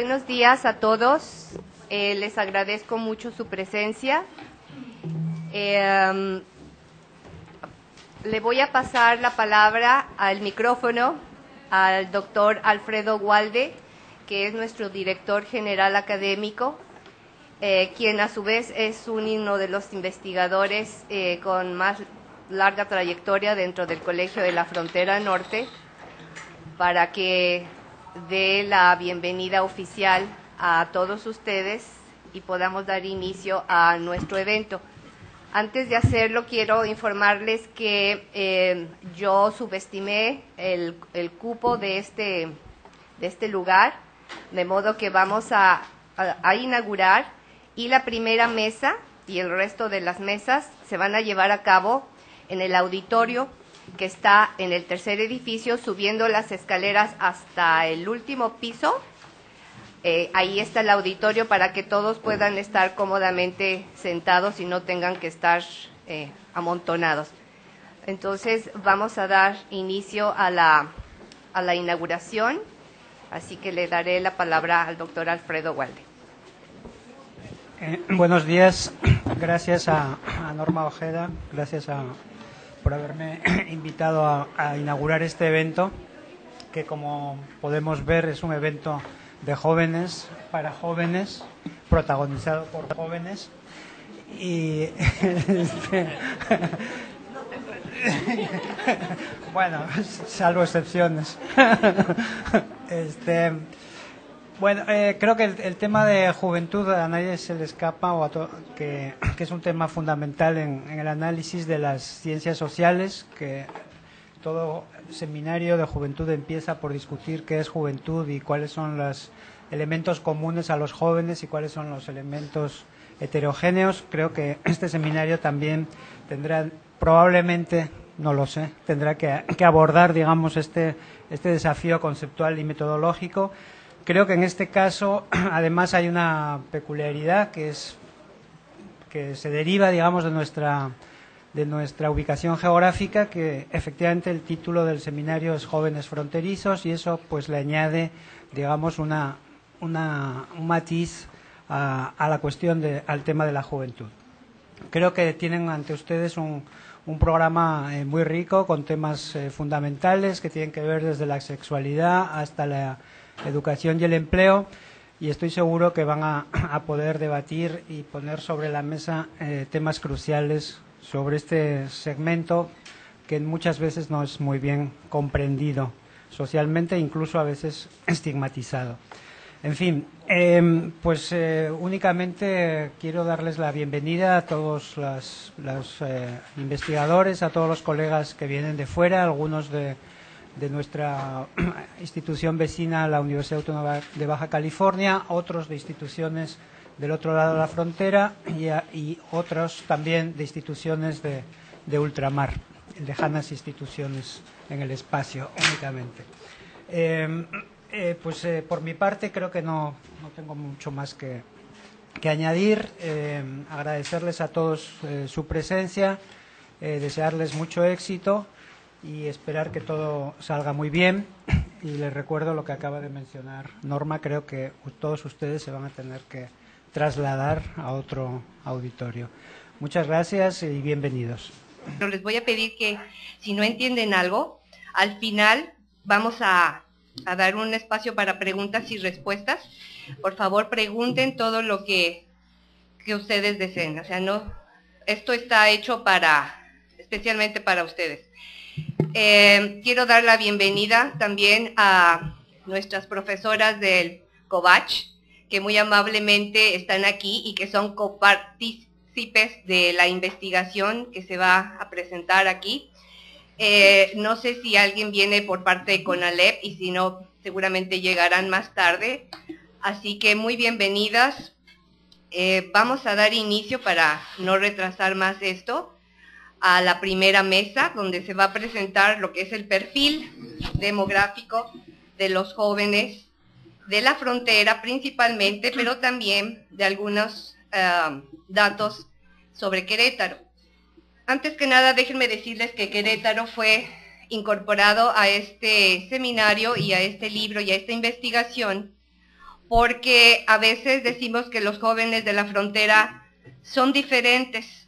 Buenos días a todos. Les agradezco mucho su presencia. Le voy a pasar la palabra al micrófono al doctor Alfredo Walde, que es nuestro director general académico, quien a su vez es uno de los investigadores con más larga trayectoria dentro del Colegio de la Frontera Norte, para que dé la bienvenida oficial a todos ustedes y podamos dar inicio a nuestro evento. Antes de hacerlo, quiero informarles que yo subestimé el cupo de este lugar, de modo que vamos a inaugurar, y la primera mesa y el resto de las mesas se van a llevar a cabo en el auditorio que está en el tercer edificio, subiendo las escaleras hasta el último piso. Ahí está el auditorio para que todos puedan estar cómodamente sentados y no tengan que estar amontonados. Entonces vamos a dar inicio a la inauguración, así que le daré la palabra al doctor Alfredo Walde. Buenos días, gracias a Norma Ojeda, gracias por haberme invitado a inaugurar este evento, que como podemos ver es un evento de jóvenes, para jóvenes, protagonizado por jóvenes. Y bueno, salvo excepciones. Bueno, creo que el tema de juventud a nadie se le escapa, que es un tema fundamental en el análisis de las ciencias sociales, que todo seminario de juventud empieza por discutir qué es juventud y cuáles son los elementos comunes a los jóvenes y cuáles son los elementos heterogéneos. Creo que este seminario también tendrá, probablemente, no lo sé, tendrá que abordar, digamos, este desafío conceptual y metodológico. Creo que en este caso, además, hay una peculiaridad que se deriva, digamos, de nuestra ubicación geográfica, que efectivamente el título del seminario es Jóvenes Fronterizos, y eso pues le añade, digamos, un matiz a la cuestión al tema de la juventud. Creo que tienen ante ustedes un programa muy rico, con temas fundamentales que tienen que ver desde la sexualidad hasta la educación y el empleo, y estoy seguro que van a poder debatir y poner sobre la mesa temas cruciales sobre este segmento, que muchas veces no es muy bien comprendido socialmente, incluso a veces estigmatizado. En fin, únicamente quiero darles la bienvenida a todos los investigadores, a todos los colegas que vienen de fuera, algunos de nuestra institución vecina, la Universidad Autónoma de Baja California, otros de instituciones del otro lado de la frontera y otros también de instituciones de ultramar, lejanas instituciones en el espacio únicamente. Por mi parte creo que no tengo mucho más que añadir. Agradecerles a todos su presencia, desearles mucho éxito y esperar que todo salga muy bien. Y les recuerdo lo que acaba de mencionar Norma, creo que todos ustedes se van a tener que trasladar a otro auditorio. Muchas gracias y bienvenidos. Les voy a pedir que, si no entienden algo, al final vamos a dar un espacio para preguntas y respuestas. Por favor, pregunten todo lo que ustedes deseen. O sea, no, esto está hecho especialmente para ustedes. Quiero dar la bienvenida también a nuestras profesoras del COVACH, que muy amablemente están aquí y que son copartícipes de la investigación que se va a presentar aquí. No sé si alguien viene por parte de CONALEP, y si no, seguramente llegarán más tarde. Así que muy bienvenidas. Vamos a dar inicio, para no retrasar más esto, a la primera mesa, donde se va a presentar lo que es el perfil demográfico de los jóvenes de la frontera principalmente, pero también de algunos datos sobre Querétaro. Antes que nada, déjenme decirles que Querétaro fue incorporado a este seminario y a este libro y a esta investigación porque a veces decimos que los jóvenes de la frontera son diferentes,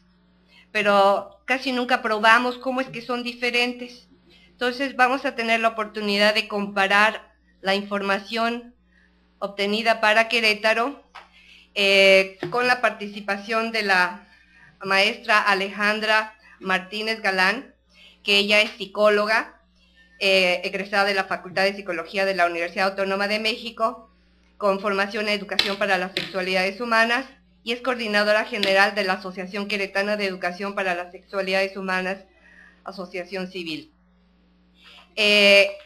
pero casi nunca probamos cómo es que son diferentes. Entonces vamos a tener la oportunidad de comparar la información obtenida para Querétaro con la participación de la maestra Alejandra Martínez Galán, que ella es psicóloga, egresada de la Facultad de Psicología de la Universidad Autónoma de México, con formación en Educación para las Sexualidades Humanas, y es coordinadora general de la Asociación Queretana de Educación para las Sexualidades Humanas, Asociación Civil.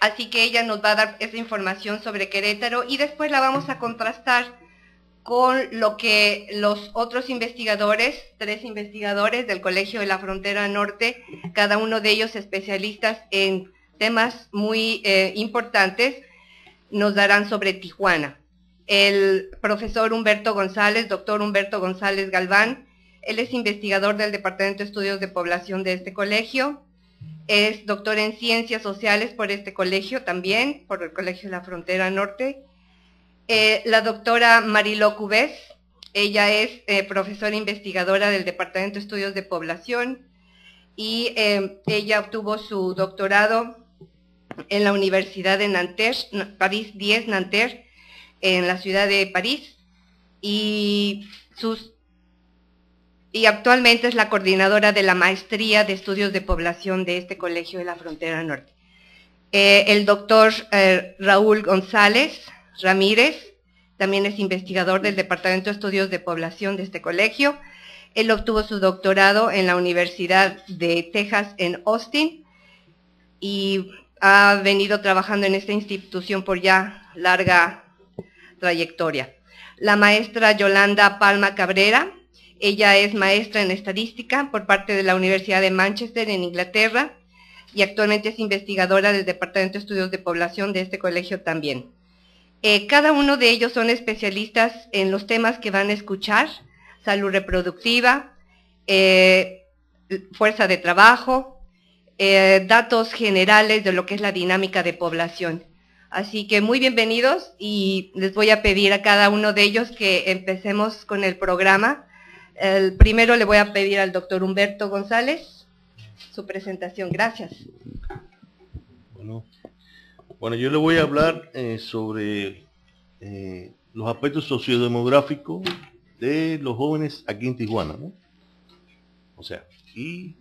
Así que ella nos va a dar esa información sobre Querétaro y después la vamos a contrastar con lo que los otros investigadores, 3 investigadores del Colegio de la Frontera Norte, cada uno de ellos especialistas en temas muy importantes, nos darán sobre Tijuana. El profesor Humberto González, doctor Humberto González Galván, él es investigador del Departamento de Estudios de Población de este colegio, es doctor en Ciencias Sociales por este colegio también, por el Colegio de la Frontera Norte. La doctora Mariló Cubés, ella es profesora investigadora del Departamento de Estudios de Población y ella obtuvo su doctorado en la Universidad de Nanterre, París 10 Nanterre, en la ciudad de París, y actualmente es la coordinadora de la Maestría de Estudios de Población de este Colegio de la Frontera Norte. El doctor Raúl González Ramírez también es investigador del Departamento de Estudios de Población de este colegio. Él obtuvo su doctorado en la Universidad de Texas en Austin y ha venido trabajando en esta institución por ya larga trayectoria. La maestra Yolanda Palma Cabrera, ella es maestra en estadística por parte de la Universidad de Manchester en Inglaterra y actualmente es investigadora del Departamento de Estudios de Población de este colegio también. Cada uno de ellos son especialistas en los temas que van a escuchar: salud reproductiva, fuerza de trabajo, datos generales de lo que es la dinámica de población. Así que muy bienvenidos y les voy a pedir a cada uno de ellos que empecemos con el programa. El primero le voy a pedir al doctor Humberto González su presentación. Gracias. Bueno, yo le voy a hablar sobre los aspectos sociodemográficos de los jóvenes aquí en Tijuana, ¿no? O sea, y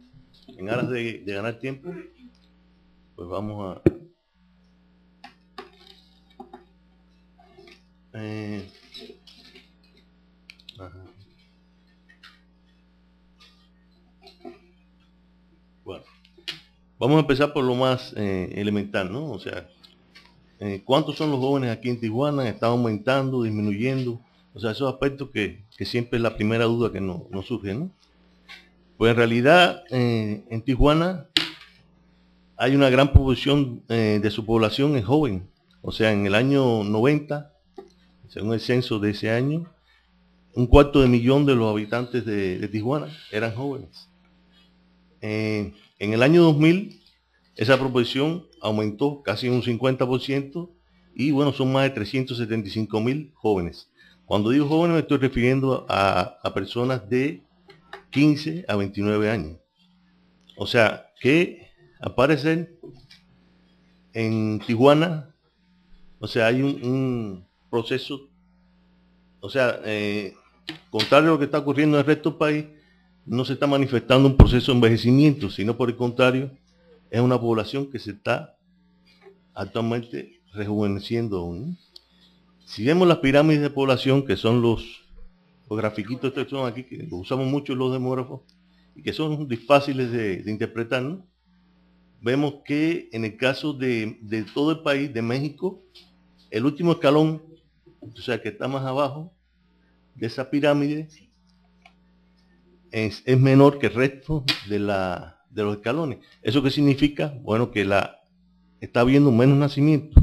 en aras de ganar tiempo, pues vamos a... Bueno, vamos a empezar por lo más elemental, ¿no? O sea, ¿cuántos son los jóvenes aquí en Tijuana? ¿Están aumentando, disminuyendo? O sea, esos aspectos que siempre es la primera duda que nos surge, ¿no? Pues en realidad, en Tijuana hay una gran proporción de su población es joven. O sea, en el año 90, según el censo de ese año, 250.000 de los habitantes de Tijuana eran jóvenes. En el año 2000, esa proporción aumentó casi un 50% y bueno, son más de 375.000 jóvenes. Cuando digo jóvenes me estoy refiriendo a personas de 15 a 29 años. O sea, que aparecen en Tijuana, o sea, hay un proceso, o sea, contrario a lo que está ocurriendo en el resto del país, no se está manifestando un proceso de envejecimiento, sino por el contrario, es una población que se está actualmente rejuveneciendo aún. Si vemos las pirámides de población, que son los grafiquitos que son aquí, que los usamos mucho los demógrafos, y que son difíciles de interpretar, ¿no? Vemos que en el caso de todo el país, de México, el último escalón, o sea, que está más abajo de esa pirámide, es menor que el resto de los escalones. ¿Eso qué significa? Bueno, que está habiendo menos nacimientos.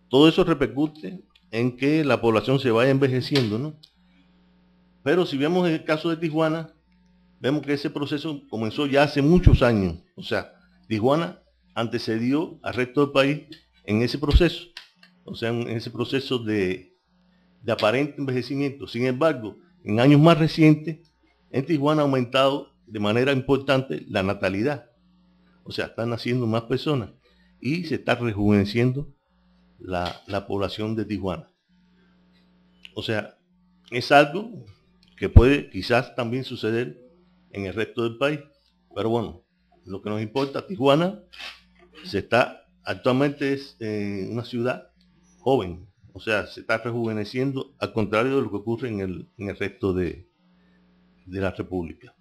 Todo eso repercute en que la población se vaya envejeciendo, ¿no? Pero si vemos el caso de Tijuana, vemos que ese proceso comenzó ya hace muchos años. O sea, Tijuana antecedió al resto del país en ese proceso. o sea, en ese proceso de aparente envejecimiento. Sin embargo, en años más recientes, en Tijuana ha aumentado de manera importante la natalidad. O sea, están naciendo más personas y se está rejuveneciendo la población de Tijuana. O sea, es algo que puede quizás también suceder en el resto del país. Pero bueno, lo que nos importa, Tijuana actualmente es una ciudad joven. O sea, se está rejuveneciendo, al contrario de lo que ocurre en el resto de la República.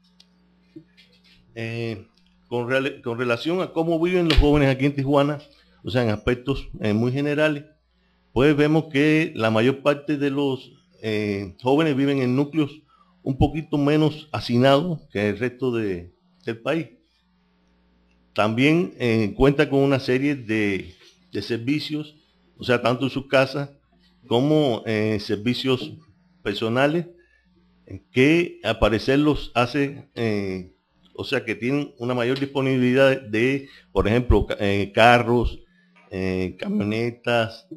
Con relación a cómo viven los jóvenes aquí en Tijuana, o sea, en aspectos muy generales, pues vemos que la mayor parte de los jóvenes viven en núcleos un poquito menos hacinados que el resto del país. También cuenta con una serie de servicios, o sea, tanto en sus casas como servicios personales, que al parecer los hace, o sea, que tienen una mayor disponibilidad de, por ejemplo, carros, camionetas,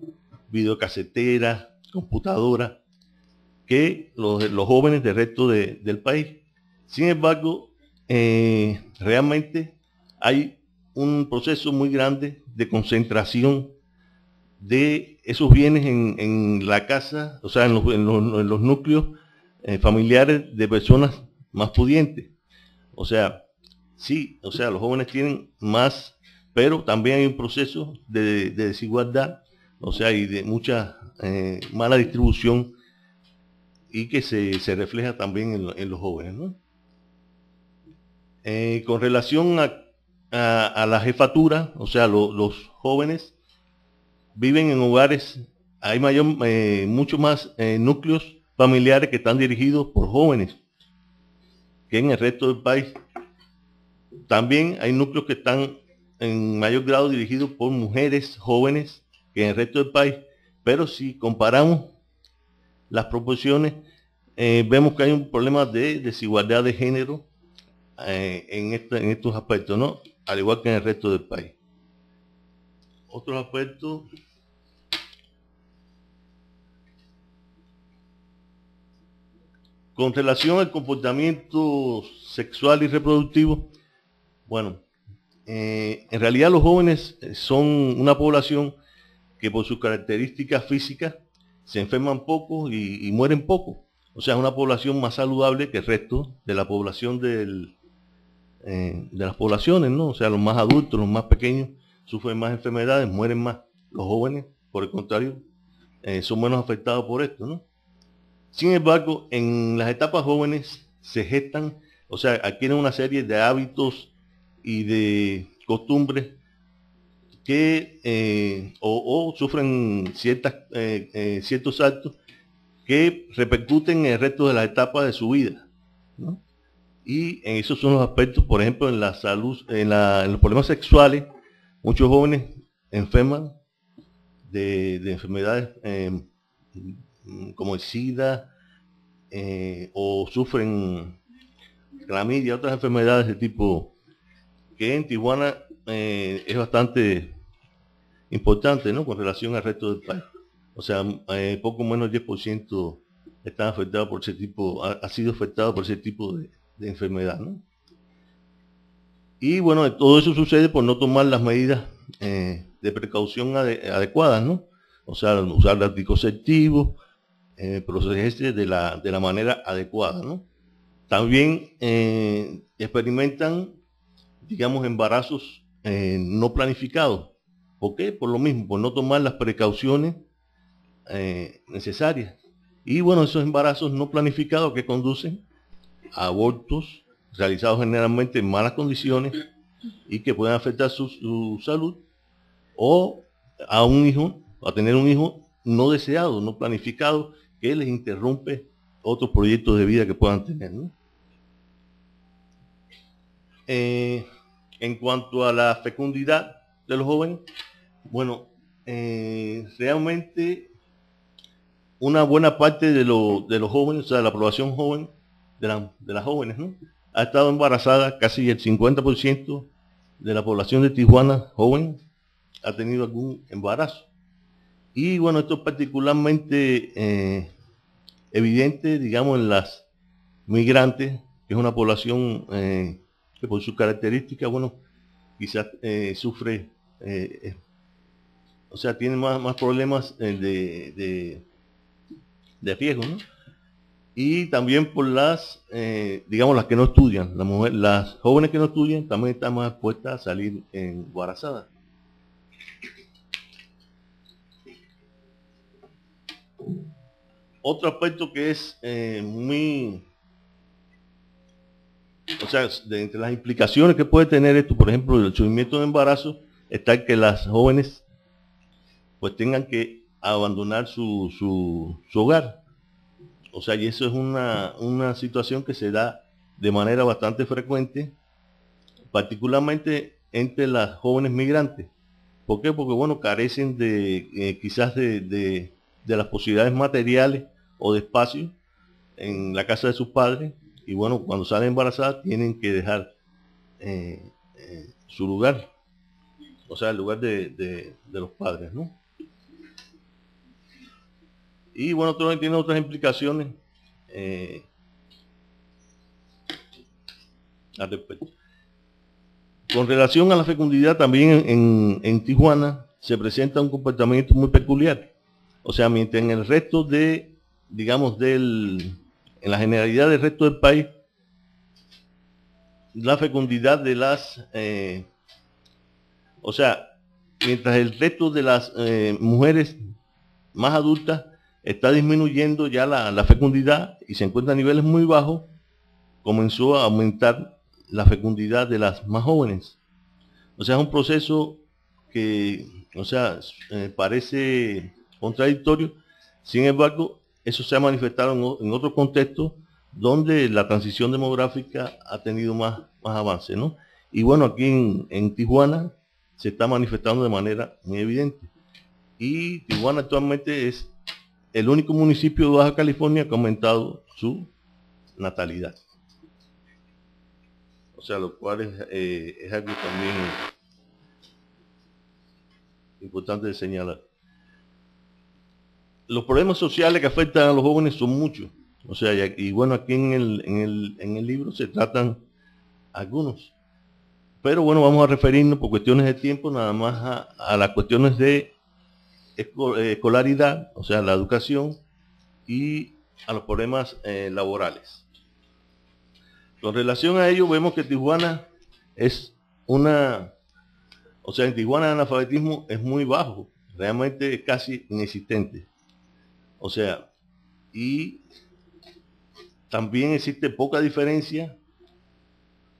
videocaseteras, computadoras, que los jóvenes del resto del país. Sin embargo, realmente hay un proceso muy grande de concentración de esos bienes en la casa, o sea, en los núcleos familiares de personas más pudientes. O sea, sí, o sea, los jóvenes tienen más, pero también hay un proceso de desigualdad, o sea, y de mucha mala distribución, y que se refleja también en los jóvenes, ¿no? Con relación a la jefatura, o sea, los jóvenes viven en hogares, hay mucho más núcleos familiares que están dirigidos por jóvenes que en el resto del país. También hay núcleos que están en mayor grado dirigidos por mujeres jóvenes que en el resto del país, pero si comparamos las proporciones, vemos que hay un problema de desigualdad de género en estos aspectos, ¿no? Al igual que en el resto del país. Otros aspectos. Con relación al comportamiento sexual y reproductivo, bueno, en realidad los jóvenes son una población que por sus características físicas se enferman poco y mueren poco. O sea, es una población más saludable que el resto de la población de las poblaciones, ¿no? O sea, los más adultos, los más pequeños, sufren más enfermedades, mueren más. Los jóvenes, por el contrario, son menos afectados por esto, ¿no? Sin embargo, en las etapas jóvenes se gestan, o sea, adquieren una serie de hábitos y de costumbres que o sufren ciertos actos que repercuten en el resto de las etapas de su vida, ¿no? Y en esos son los aspectos, por ejemplo, en la salud, en los problemas sexuales, muchos jóvenes enferman de enfermedades como el SIDA, o sufren clamidia, otras enfermedades de tipo que en Tijuana es bastante importante, ¿no? Con relación al resto del país. O sea, poco menos del 10% están afectados por ese tipo, ha sido afectado por ese tipo de enfermedad, ¿no? Y bueno, todo eso sucede por no tomar las medidas de precaución adecuadas, ¿no? O sea, usar anticonceptivos, protegerse de la manera adecuada, ¿no? También experimentan, digamos, embarazos no planificados. ¿Por qué? Por lo mismo, por no tomar las precauciones necesarias. Y bueno, esos embarazos no planificados que conducen a abortos realizados generalmente en malas condiciones y que pueden afectar su salud, o a tener un hijo no deseado, no planificado, que les interrumpe otros proyectos de vida que puedan tener, ¿no? En cuanto a la fecundidad de los jóvenes, bueno, realmente una buena parte de los jóvenes, o sea, la población joven, de las jóvenes, ¿no?, ha estado embarazada. Casi el 50% de la población de Tijuana joven ha tenido algún embarazo. Y bueno, esto es particularmente evidente, digamos, en las migrantes, que es una población que por sus características, bueno, quizás sufre, o sea, tiene más problemas de riesgo, ¿no? Y también por las, digamos, las que no estudian, las jóvenes que no estudian también están más expuestas a salir embarazadas. Otro aspecto que es o sea, entre las implicaciones que puede tener esto, por ejemplo, el sufrimiento de embarazo, está que las jóvenes pues tengan que abandonar su hogar. O sea, y eso es una situación que se da de manera bastante frecuente, particularmente entre las jóvenes migrantes. ¿Por qué? Porque, bueno, carecen de quizás de las posibilidades materiales o de espacio en la casa de sus padres, y bueno, cuando salen embarazadas tienen que dejar su lugar, o sea, el lugar de los padres, ¿no? Y bueno, tiene otras implicaciones al respecto. Con relación a la fecundidad, también en Tijuana se presenta un comportamiento muy peculiar. O sea, mientras en el resto digamos, en la generalidad del resto del país, la fecundidad de o sea, mientras el resto de las mujeres más adultas está disminuyendo ya la fecundidad y se encuentra a niveles muy bajos, comenzó a aumentar la fecundidad de las más jóvenes. O sea, es un proceso que, o sea, parece contradictorio. Sin embargo, eso se ha manifestado en otros contextos donde la transición demográfica ha tenido más avance, ¿no? Y bueno, aquí en Tijuana se está manifestando de manera muy evidente. Y Tijuana actualmente es el único municipio de Baja California que ha aumentado su natalidad. O sea, lo cual es algo también importante de señalar. Los problemas sociales que afectan a los jóvenes son muchos. O sea, y bueno, aquí en el libro se tratan algunos. Pero bueno, vamos a referirnos por cuestiones de tiempo nada más a las cuestiones de escolaridad, o sea, la educación, y a los problemas laborales. Con relación a ello, vemos que Tijuana es o sea, en Tijuana el analfabetismo es muy bajo, realmente es casi inexistente. O sea, y también existe poca diferencia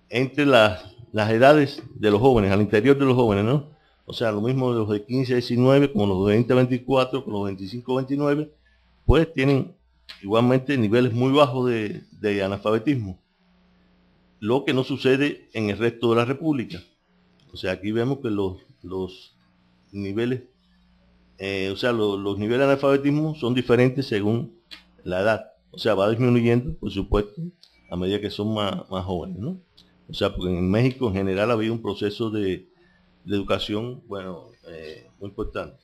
entre las edades de los jóvenes, al interior de los jóvenes, ¿no? O sea, lo mismo de los de 15 a 19, como los de 20 a 24, con los 25 a 29, pues tienen igualmente niveles muy bajos de analfabetismo. Lo que no sucede en el resto de la República. O sea, aquí vemos que los niveles, o sea, los niveles de analfabetismo son diferentes según la edad. O sea, va disminuyendo, por supuesto, a medida que son más jóvenes, ¿no? O sea, porque en México en general ha habido un proceso de educación, bueno, muy importante.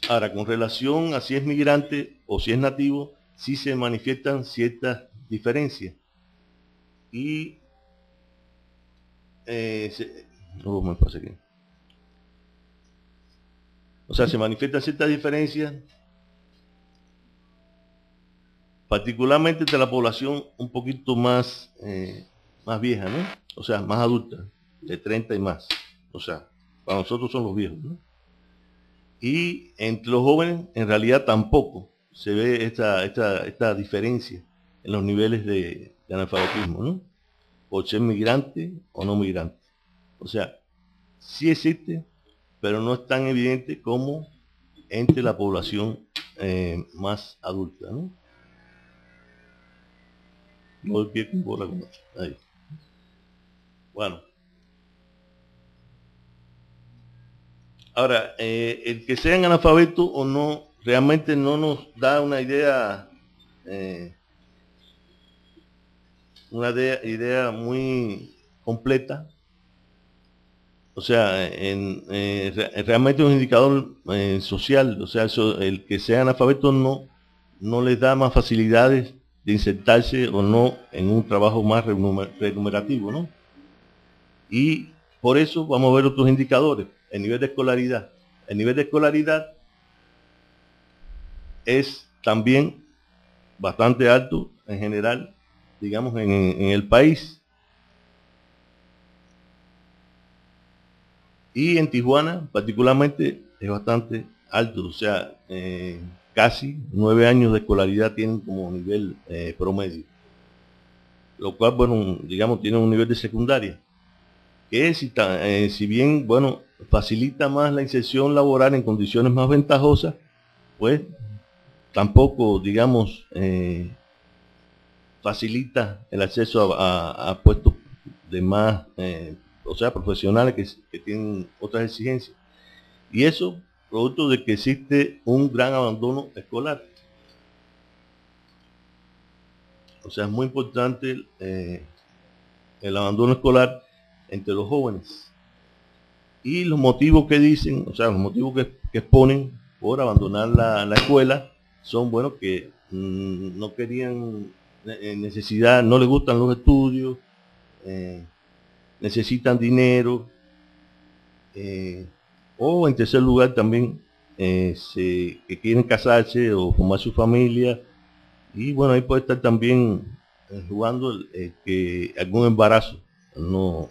Ahora, con relación a si es migrante o si es nativo, sí se manifiestan ciertas diferencias. Y no me pasa aquí. O sea, se manifiestan ciertas diferencias, particularmente entre la población un poquito más vieja, ¿no? O sea, más adulta, de 30 y más. O sea, para nosotros son los viejos, ¿no? Y entre los jóvenes, en realidad tampoco se ve esta diferencia en los niveles de analfabetismo, ¿no? Por ser migrante o no migrante. O sea, sí existe, pero no es tan evidente como entre la población más adulta, ¿no? No el pie con bola con ahí. Bueno. Ahora, el que sean analfabetos o no, realmente no nos da una idea muy completa o sea, realmente es un indicador social, o sea, el que sean analfabetos no les da más facilidades de insertarse o no en un trabajo más remunerativo, ¿no? Y por eso vamos a ver otros indicadores, el nivel de escolaridad. El nivel de escolaridad es también bastante alto en general, digamos, en el país. Y en Tijuana, particularmente, es bastante alto, o sea, casi 9 años de escolaridad tienen como nivel promedio. Lo cual, bueno, digamos, tiene un nivel de secundaria, que si bien, bueno, facilita más la inserción laboral en condiciones más ventajosas, pues tampoco, digamos, facilita el acceso a puestos de más, o sea, profesionales que tienen otras exigencias. Y eso producto de que existe un gran abandono escolar. O sea, es muy importante el abandono escolar entre los jóvenes. Y los motivos que dicen, o sea, los motivos que exponen por abandonar la escuela son, bueno, que no querían necesidad, no les gustan los estudios, necesitan dinero, o en tercer lugar también que quieren casarse o formar su familia, y bueno, ahí puede estar también jugando que algún embarazo no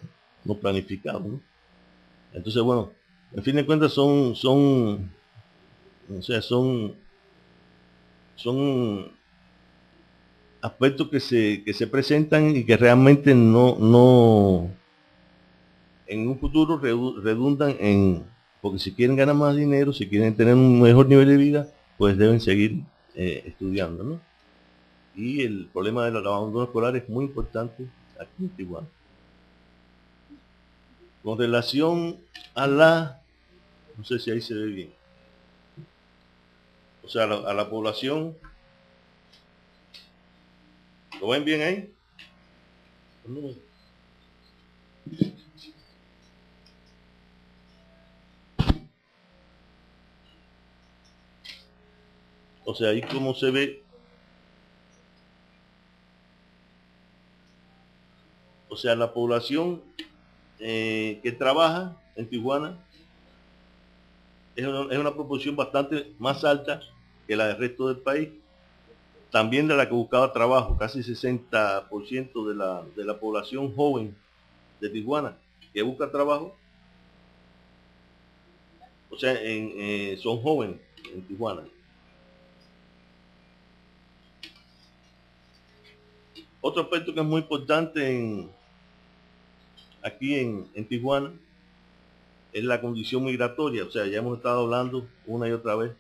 planificado, ¿no? Entonces, bueno, en fin de cuentas o sea, son aspectos que se presentan y que realmente en un futuro redundan porque si quieren ganar más dinero, si quieren tener un mejor nivel de vida, pues deben seguir estudiando, ¿no? Y el problema del abandono escolar es muy importante aquí en Tijuana. Con relación a no sé si ahí se ve bien, o sea, a la población, ¿lo ven bien ahí? O sea, ahí como se ve, o sea, la población que trabaja en Tijuana es una proporción bastante más alta que la del resto del país. También de la que buscaba trabajo, casi 60% de la población joven de Tijuana que busca trabajo, o sea, son jóvenes en Tijuana. Otro aspecto que es muy importante aquí en Tijuana es la condición migratoria. O sea, ya hemos estado hablando una y otra vez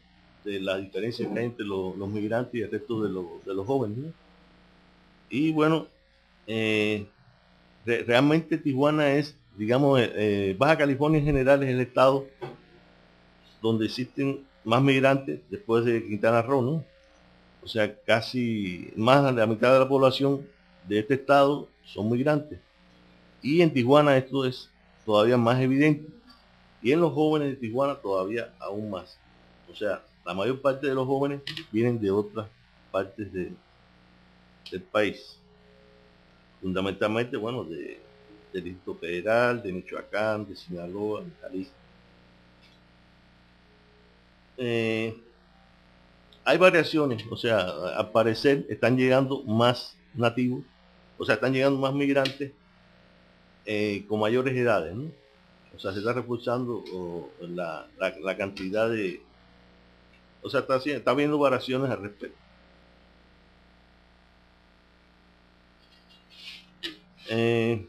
de la diferencia que hay entre los migrantes y el resto de los jóvenes, ¿no? Y bueno, realmente Tijuana es, digamos, Baja California en general es el estado donde existen más migrantes después de Quintana Roo, ¿no? O sea, casi más de la mitad de la población de este estado son migrantes. Y en Tijuana esto es todavía más evidente. Y en los jóvenes de Tijuana todavía aún más. O sea, la mayor parte de los jóvenes vienen de otras partes del país. Fundamentalmente, bueno, del Distrito Federal, de Michoacán, de Sinaloa, de Jalisco. Hay variaciones, o sea, al parecer están llegando más nativos, o sea, están llegando más migrantes con mayores edades, ¿no? O sea, se está reforzando la cantidad de... O sea, está habiendo variaciones al respecto. En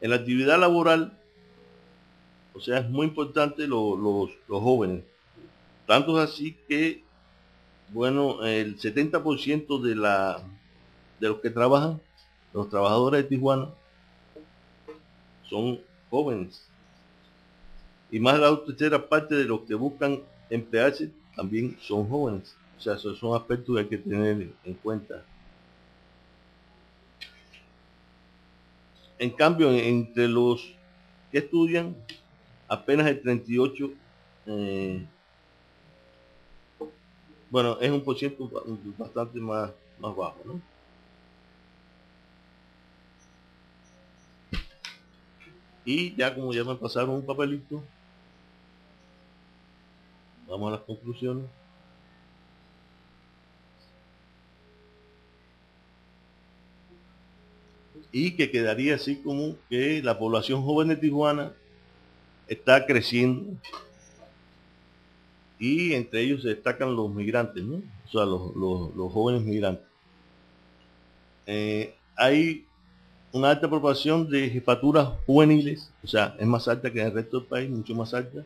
la actividad laboral, o sea, es muy importante los jóvenes. Tanto es así que, bueno, el 70% de los que trabajan, los trabajadores de Tijuana, son jóvenes. Y más de la tercera parte de los que buscan emplearse también son jóvenes. O sea, esos son aspectos que hay que tener en cuenta. En cambio, entre los que estudian, apenas el 38, bueno, es un por ciento bastante más bajo, ¿no? Y ya como ya me pasaron un papelito, vamos a las conclusiones. Y que quedaría así como que la población joven de Tijuana está creciendo y entre ellos se destacan los migrantes, ¿no? O sea, los jóvenes migrantes. Hay una alta proporción de jefaturas juveniles, o sea, es más alta que en el resto del país, mucho más alta.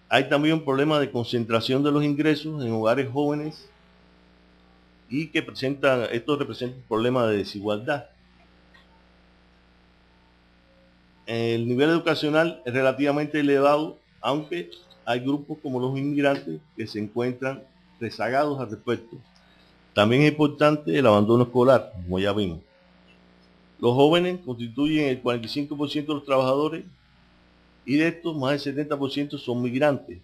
Hay también un problema de concentración de los ingresos en hogares jóvenes y que esto representa un problema de desigualdad. El nivel educacional es relativamente elevado, aunque hay grupos como los inmigrantes que se encuentran rezagados al respecto. También es importante el abandono escolar, como ya vimos. Los jóvenes constituyen el 45% de los trabajadores y de estos más del 70% son migrantes.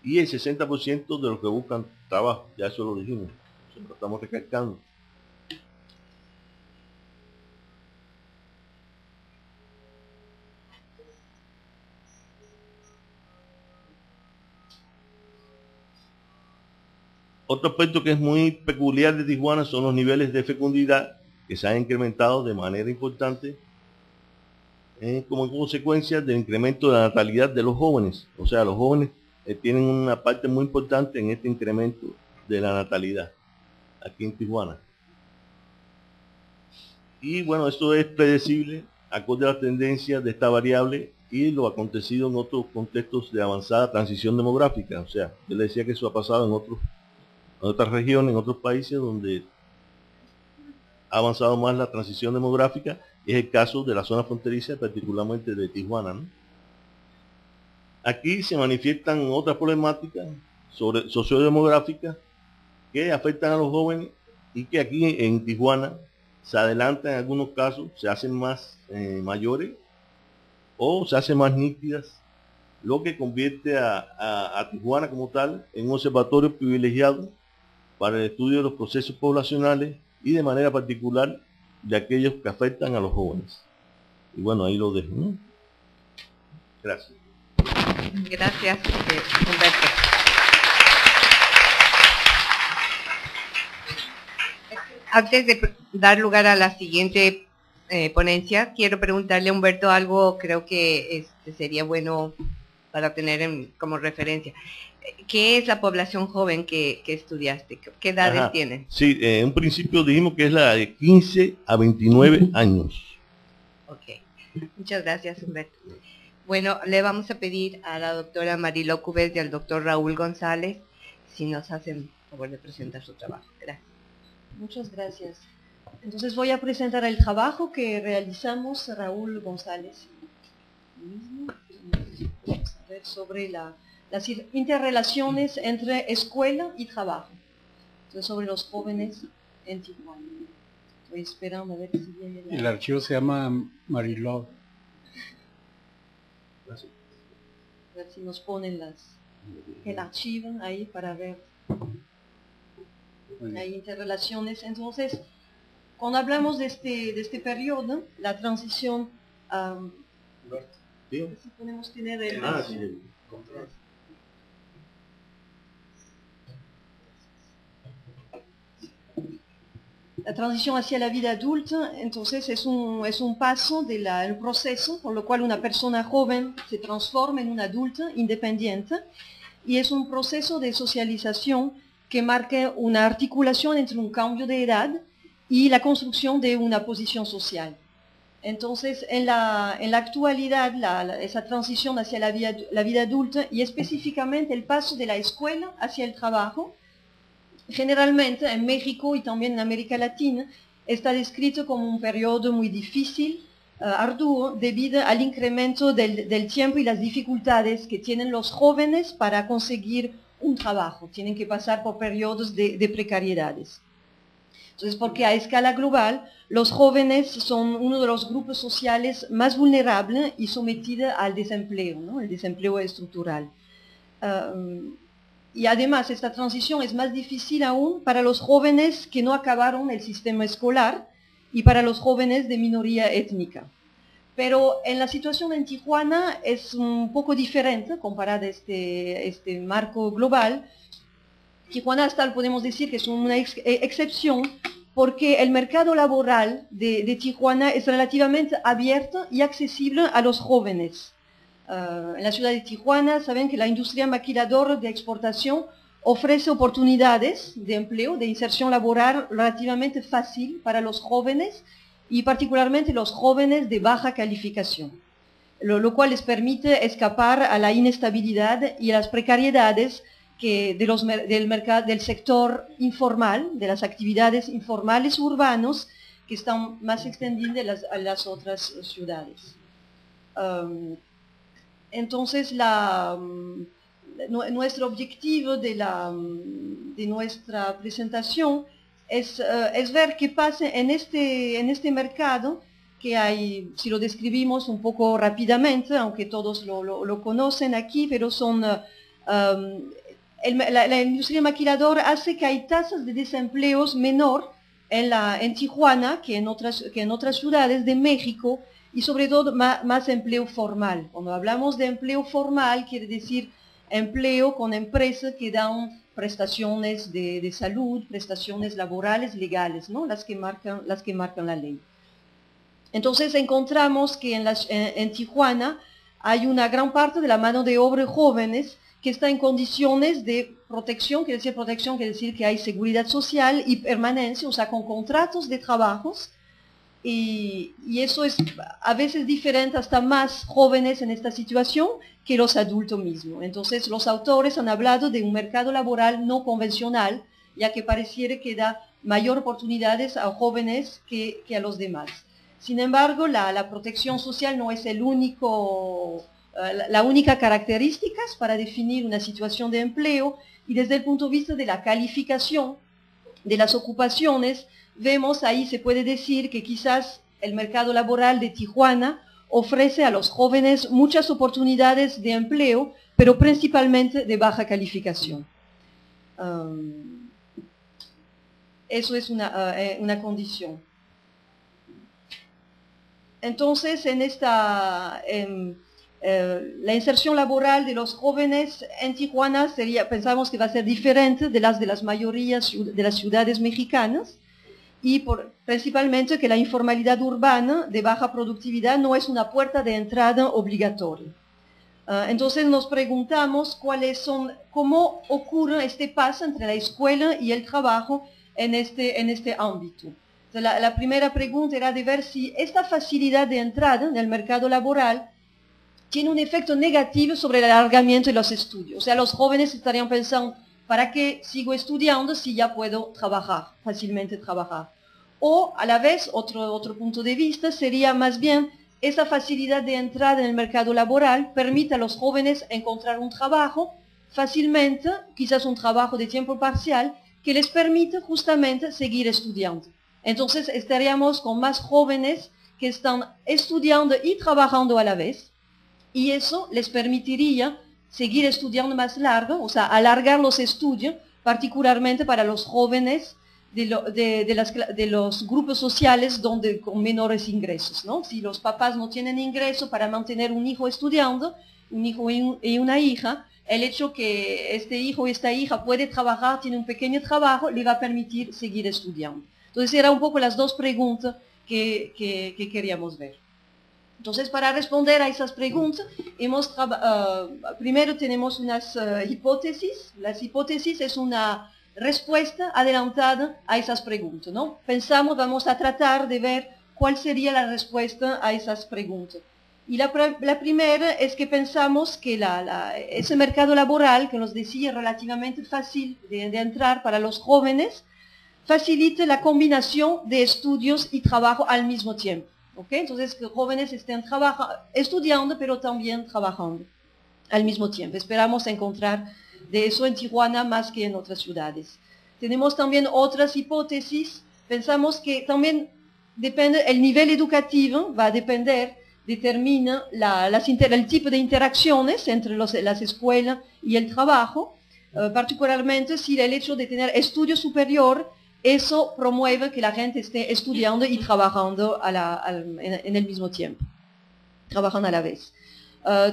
Y el 60% de los que buscan trabajo, ya eso lo dijimos, eso lo estamos recalcando. Otro aspecto que es muy peculiar de Tijuana son los niveles de fecundidad que se han incrementado de manera importante como consecuencia del incremento de la natalidad de los jóvenes. O sea, los jóvenes tienen una parte muy importante en este incremento de la natalidad aquí en Tijuana. Y bueno, esto es predecible acorde a las tendencias de esta variable y lo acontecido en otros contextos de avanzada transición demográfica. O sea, yo le decía que eso ha pasado en otras regiones, en otros países donde ha avanzado más la transición demográfica. Es el caso de la zona fronteriza, particularmente de Tijuana, ¿no? Aquí se manifiestan otras problemáticas sociodemográficas que afectan a los jóvenes y que aquí en Tijuana se adelantan en algunos casos, se hacen más mayores o se hacen más nítidas, lo que convierte a Tijuana como tal en un observatorio privilegiado para el estudio de los procesos poblacionales y de manera particular de aquellos que afectan a los jóvenes. Y bueno, ahí lo dejo, ¿no? Gracias. Gracias, Humberto. Antes de dar lugar a la siguiente ponencia, quiero preguntarle a Humberto algo, creo que sería bueno para tener como referencia. ¿Qué es la población joven que estudiaste? ¿Qué edades tienen? Sí, en un principio dijimos que es la de 15 a 29 años. Ok, muchas gracias, Humberto. Bueno, le vamos a pedir a la doctora Mariló Cubes y al doctor Raúl González si nos hacen favor de presentar su trabajo. Gracias. Muchas gracias. Entonces voy a presentar el trabajo que realizamos Raúl González. Vamos a ver sobre las interrelaciones entre escuela y trabajo. Entonces sobre los jóvenes en Tijuana. Estoy esperando a ver si viene El archivo se llama Mariló. A ver si nos ponen el archivo ahí para ver. Hay interrelaciones. Entonces, cuando hablamos de este periodo, la transición, si podemos tener el... sí. La transición hacia la vida adulta, entonces es un paso del proceso por lo cual una persona joven se transforma en un adulto independiente y es un proceso de socialización que marca una articulación entre un cambio de edad y la construcción de una posición social. Entonces, en la actualidad, esa transición hacia la vida adulta y específicamente el paso de la escuela hacia el trabajo, generalmente en México y también en América Latina, está descrito como un periodo muy difícil, arduo, debido al incremento del tiempo y las dificultades que tienen los jóvenes para conseguir un trabajo. Tienen que pasar por periodos de precariedades. Entonces, porque a escala global, los jóvenes son uno de los grupos sociales más vulnerables y sometidos al desempleo, ¿no? El desempleo estructural. Y además, esta transición es más difícil aún para los jóvenes que no acabaron el sistema escolar y para los jóvenes de minoría étnica. Pero en la situación en Tijuana es un poco diferente comparada a este marco global. Tijuana hasta podemos decir que es una excepción porque el mercado laboral de Tijuana es relativamente abierto y accesible a los jóvenes. En la ciudad de Tijuana saben que la industria maquiladora de exportación ofrece oportunidades de empleo, de inserción laboral relativamente fácil para los jóvenes y particularmente los jóvenes de baja calificación, lo cual les permite escapar a la inestabilidad y a las precariedades del sector informal, de las actividades informales urbanos que están más extendidas a las otras ciudades. Entonces, nuestro objetivo de nuestra presentación es ver qué pasa en este mercado que hay, si lo describimos un poco rápidamente, aunque todos lo conocen aquí, pero son... la industria maquiladora hace que hay tasas de desempleos menor en Tijuana que en otras ciudades de México y sobre todo más empleo formal. Cuando hablamos de empleo formal quiere decir empleo con empresas que dan prestaciones de salud, prestaciones laborales legales, ¿no? las que marcan la ley. Entonces encontramos que en Tijuana hay una gran parte de la mano de obra jóvenes que está en condiciones de protección quiere decir que hay seguridad social y permanencia, o sea, con contratos de trabajos, y eso es a veces diferente, hasta más jóvenes en esta situación que los adultos mismos. Entonces los autores han hablado de un mercado laboral no convencional, ya que pareciera que da mayor oportunidades a jóvenes que a los demás. Sin embargo, la protección social no es la única característica para definir una situación de empleo, y desde el punto de vista de la calificación de las ocupaciones, vemos ahí, se puede decir que quizás el mercado laboral de Tijuana ofrece a los jóvenes muchas oportunidades de empleo, pero principalmente de baja calificación. Eso es una condición. Entonces, la inserción laboral de los jóvenes en Tijuana pensamos que va a ser diferente de las mayorías de las ciudades mexicanas, y principalmente que la informalidad urbana de baja productividad no es una puerta de entrada obligatoria. Entonces nos preguntamos cómo ocurre este paso entre la escuela y el trabajo en este ámbito. La primera pregunta era de ver si esta facilidad de entrada en el mercado laboral tiene un efecto negativo sobre el alargamiento de los estudios. O sea, los jóvenes estarían pensando, ¿para qué sigo estudiando si ya puedo fácilmente trabajar? O a la vez, otro punto de vista sería más bien, esa facilidad de entrada en el mercado laboral permite a los jóvenes encontrar un trabajo fácilmente, quizás un trabajo de tiempo parcial, que les permite justamente seguir estudiando. Entonces estaríamos con más jóvenes que están estudiando y trabajando a la vez, y eso les permitiría seguir estudiando más largo, o sea, alargar los estudios, particularmente para los jóvenes de los grupos sociales con menores ingresos, ¿no? Si los papás no tienen ingreso para mantener un hijo estudiando, un hijo y una hija, el hecho que este hijo o esta hija puede trabajar, tiene un pequeño trabajo, le va a permitir seguir estudiando. Entonces eran un poco las dos preguntas que queríamos ver. Entonces, para responder a esas preguntas, primero tenemos unas hipótesis. Las hipótesis es una respuesta adelantada a esas preguntas, ¿no? Vamos a tratar de ver cuál sería la respuesta a esas preguntas. Y la primera es que pensamos que ese mercado laboral, que nos decía relativamente fácil de entrar para los jóvenes, facilite la combinación de estudios y trabajo al mismo tiempo. ¿Okay? Entonces, que jóvenes estén estudiando, pero también trabajando al mismo tiempo. Esperamos encontrar de eso en Tijuana más que en otras ciudades. Tenemos también otras hipótesis pensamos que también depende, el nivel educativo va a depender, determina el tipo de interacciones entre las escuelas y el trabajo, particularmente si el hecho de tener estudio superior, eso promueve que la gente esté estudiando y trabajando en el mismo tiempo, trabajan a la vez.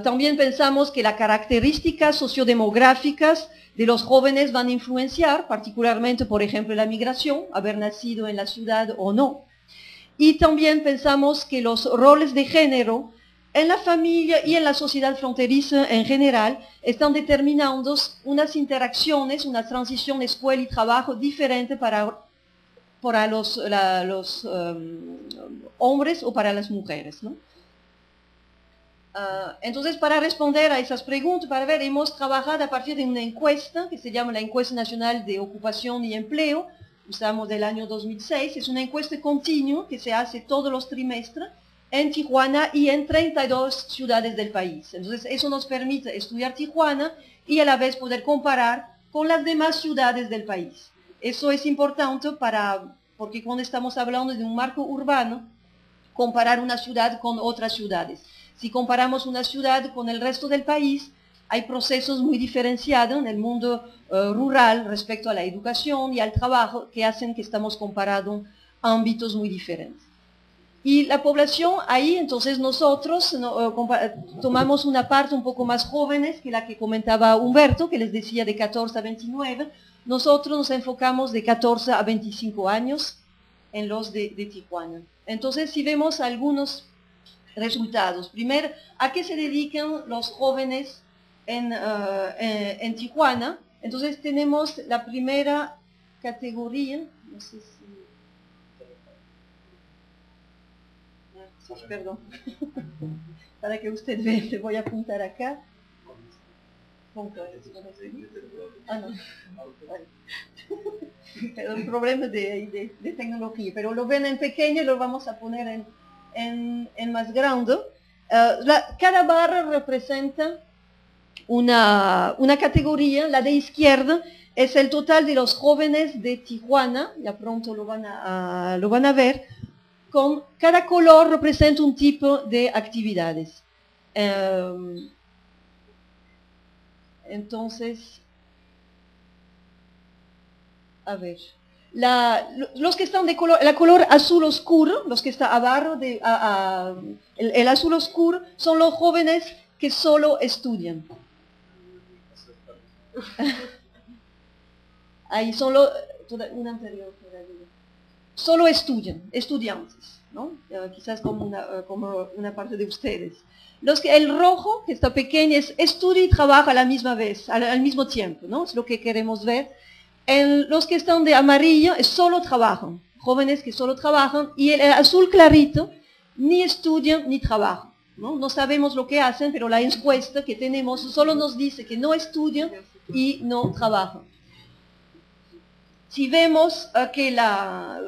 También pensamos que las características sociodemográficas de los jóvenes van a influenciar, particularmente, por ejemplo, la migración, haber nacido en la ciudad o no. Y también pensamos que los roles de género en la familia y en la sociedad fronteriza en general están determinando unas interacciones, una transición escuela y trabajo diferente para los hombres o para las mujeres, ¿no? Entonces, para responder a esas preguntas, hemos trabajado a partir de una encuesta que se llama la Encuesta Nacional de Ocupación y Empleo, estamos del año 2006, es una encuesta continua que se hace todos los trimestres en Tijuana y en 32 ciudades del país. Entonces, eso nos permite estudiar Tijuana y a la vez poder comparar con las demás ciudades del país. Eso es importante porque cuando estamos hablando de un marco urbano, comparar una ciudad con otras ciudades. Si comparamos una ciudad con el resto del país, hay procesos muy diferenciados en el mundo rural respecto a la educación y al trabajo que hacen que estamos comparando ámbitos muy diferentes. Y la población ahí, entonces nosotros tomamos una parte un poco más jóvenes que la que comentaba Humberto, que les decía de 14 a 29. Nosotros nos enfocamos de 14 a 25 años en los de Tijuana. Entonces, si vemos algunos resultados. Primero, ¿a qué se dedican los jóvenes en Tijuana? Entonces tenemos la primera categoría, no sé si... perdón, para que usted vea, le voy a apuntar acá. Ah, no. Pero el problema de tecnología, pero lo ven en pequeño y lo vamos a poner en más grande. Cada barra representa una categoría. La de izquierda es el total de los jóvenes de Tijuana, ya pronto lo van a ver. Con cada color representa un tipo de actividades. Entonces, a ver, los que están de color azul oscuro, los que están abajo, el azul oscuro, son los jóvenes que solo estudian. Ahí son una anterior todavía. Solo estudiantes, ¿no? Quizás como una parte de ustedes. El rojo, que está pequeño, es estudia y trabaja a la misma vez, al mismo tiempo, ¿no? Es lo que queremos ver. Los que están de amarillo solo trabajan, jóvenes que solo trabajan, y el azul clarito ni estudian ni trabajan, ¿no? No sabemos lo que hacen, pero la encuesta que tenemos solo nos dice que no estudian y no trabajan. Si vemos que la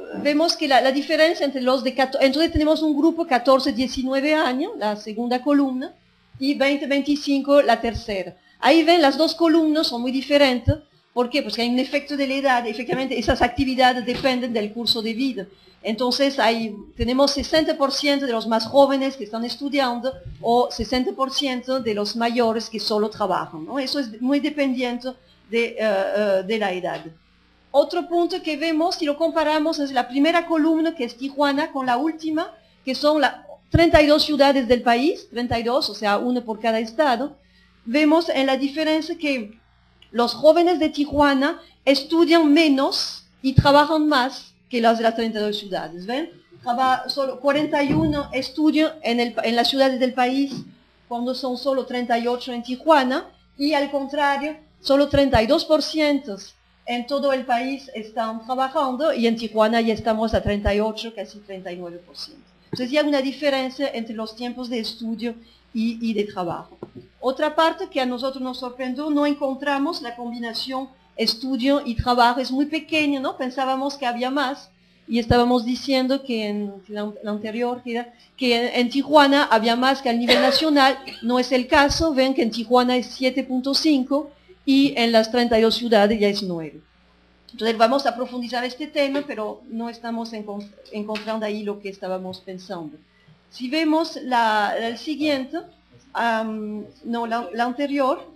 diferencia entre los de 14, entonces tenemos un grupo 14-19 años, la segunda columna, y 20-25 la tercera. Ahí ven, las dos columnas son muy diferentes. ¿Por qué? Porque hay un efecto de la edad. Efectivamente, esas actividades dependen del curso de vida. Entonces, tenemos 60% de los más jóvenes que están estudiando o 60% de los mayores que solo trabajan, ¿no? Eso es muy dependiente de la edad. Otro punto que vemos, si lo comparamos, es la primera columna, que es Tijuana, con la última, que son las 32 ciudades del país, 32, o sea, uno por cada estado. Vemos en la diferencia que los jóvenes de Tijuana estudian menos y trabajan más que los de las 32 ciudades, ¿ven? Solo 41 estudian en las ciudades del país, cuando son solo 38 en Tijuana, y al contrario, solo 32% en todo el país están trabajando, y en Tijuana ya estamos a 38, casi 39%. Entonces ya hay una diferencia entre los tiempos de estudio y de trabajo. Otra parte que a nosotros nos sorprendió, no encontramos la combinación estudio y trabajo, es muy pequeña, ¿no? Pensábamos que había más, y estábamos diciendo que en la anterior, que en Tijuana había más que a nivel nacional. No es el caso. Ven que en Tijuana es 7.5 y en las 32 ciudades ya es 9. Entonces vamos a profundizar este tema, pero no estamos encontrando ahí lo que estábamos pensando. Si vemos el siguiente, no, la anterior,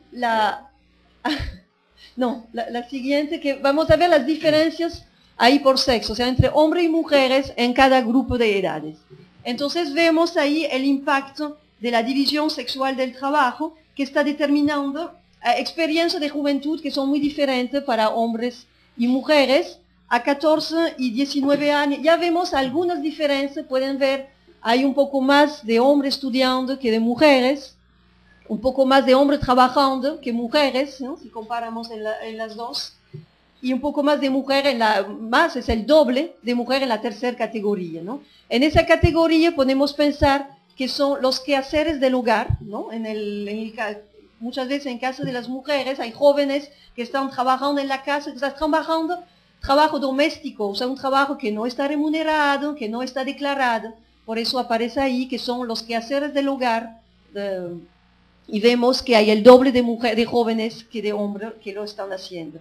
no, la siguiente, que vamos a ver las diferencias ahí por sexo, o sea, entre hombres y mujeres en cada grupo de edades. Entonces vemos ahí el impacto de la división sexual del trabajo, que está determinando experiencias de juventud que son muy diferentes para hombres y mujeres. A 14 y 19 años ya vemos algunas diferencias, pueden ver, hay un poco más de hombres estudiando que de mujeres, un poco más de hombres trabajando que mujeres, ¿no? Si comparamos en las dos, y un poco más de mujeres, más es el doble de mujeres en la tercera categoría, ¿no? En esa categoría podemos pensar que son los quehaceres del hogar, ¿no? Muchas veces en casa de las mujeres hay jóvenes que están trabajando en la casa, que están trabajando trabajo doméstico, o sea, un trabajo que no está remunerado, que no está declarado, por eso aparece ahí que son los quehaceres del hogar, y vemos que hay el doble de jóvenes que de hombres que lo están haciendo.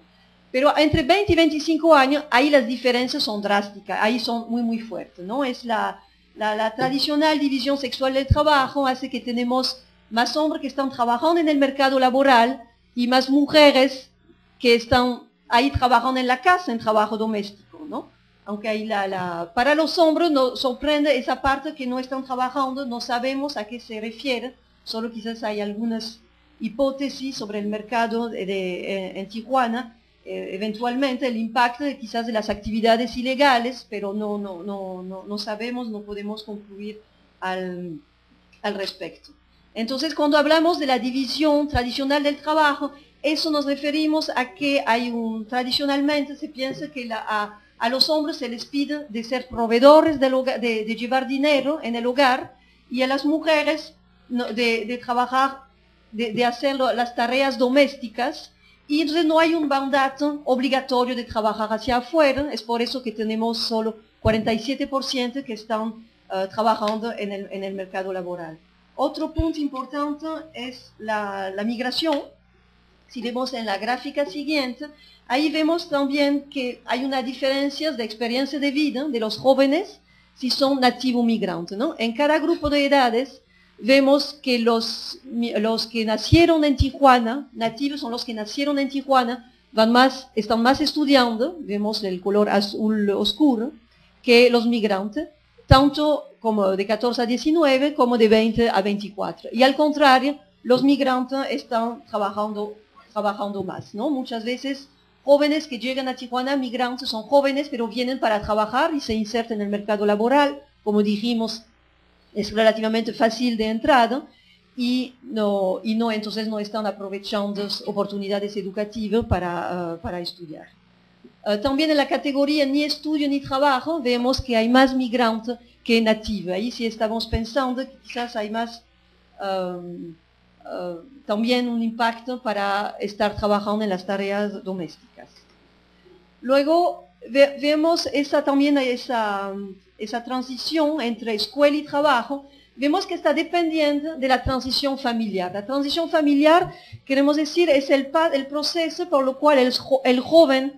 Pero entre 20 y 25 años, ahí las diferencias son drásticas, ahí son muy, muy fuertes, ¿no? Es la tradicional división sexual del trabajo, hace que tenemos más hombres que están trabajando en el mercado laboral y más mujeres que están ahí trabajando en la casa, en trabajo doméstico, ¿no? Aunque ahí para los hombres nos sorprende esa parte que no están trabajando, no sabemos a qué se refiere, solo quizás hay algunas hipótesis sobre el mercado en Tijuana, eventualmente el impacto quizás de las actividades ilegales, pero no sabemos, no podemos concluir al respecto. Entonces, cuando hablamos de la división tradicional del trabajo, eso nos referimos a que tradicionalmente se piensa que a los hombres se les pide de ser proveedores del hogar, de llevar dinero en el hogar, y a las mujeres de trabajar, de hacer las tareas domésticas, y entonces no hay un mandato obligatorio de trabajar hacia afuera. Es por eso que tenemos solo 47% que están trabajando en el mercado laboral. Otro punto importante es la migración. Si vemos en la gráfica siguiente, ahí vemos también que hay una diferencia de experiencia de vida de los jóvenes si son nativo migrantes, ¿no? En cada grupo de edades vemos que los que nacieron en Tijuana, nativos son los que nacieron en Tijuana, están más estudiando, vemos el color azul oscuro, que los migrantes, tanto como de 14 a 19 como de 20 a 24. Y al contrario, los migrantes están trabajando más, ¿no? Muchas veces jóvenes que llegan a Tijuana, migrantes, son jóvenes pero vienen para trabajar y se insertan en el mercado laboral, como dijimos, es relativamente fácil de entrada y entonces no están aprovechando oportunidades educativas para estudiar. También en la categoría ni estudio ni trabajo vemos que hay más migrantes que nativos. Ahí sí estamos pensando que quizás hay más también un impacto para estar trabajando en las tareas domésticas. Luego vemos también esa transición entre escuela y trabajo. Vemos que está dependiendo de la transición familiar. La transición familiar, queremos decir, es el proceso por lo cual el joven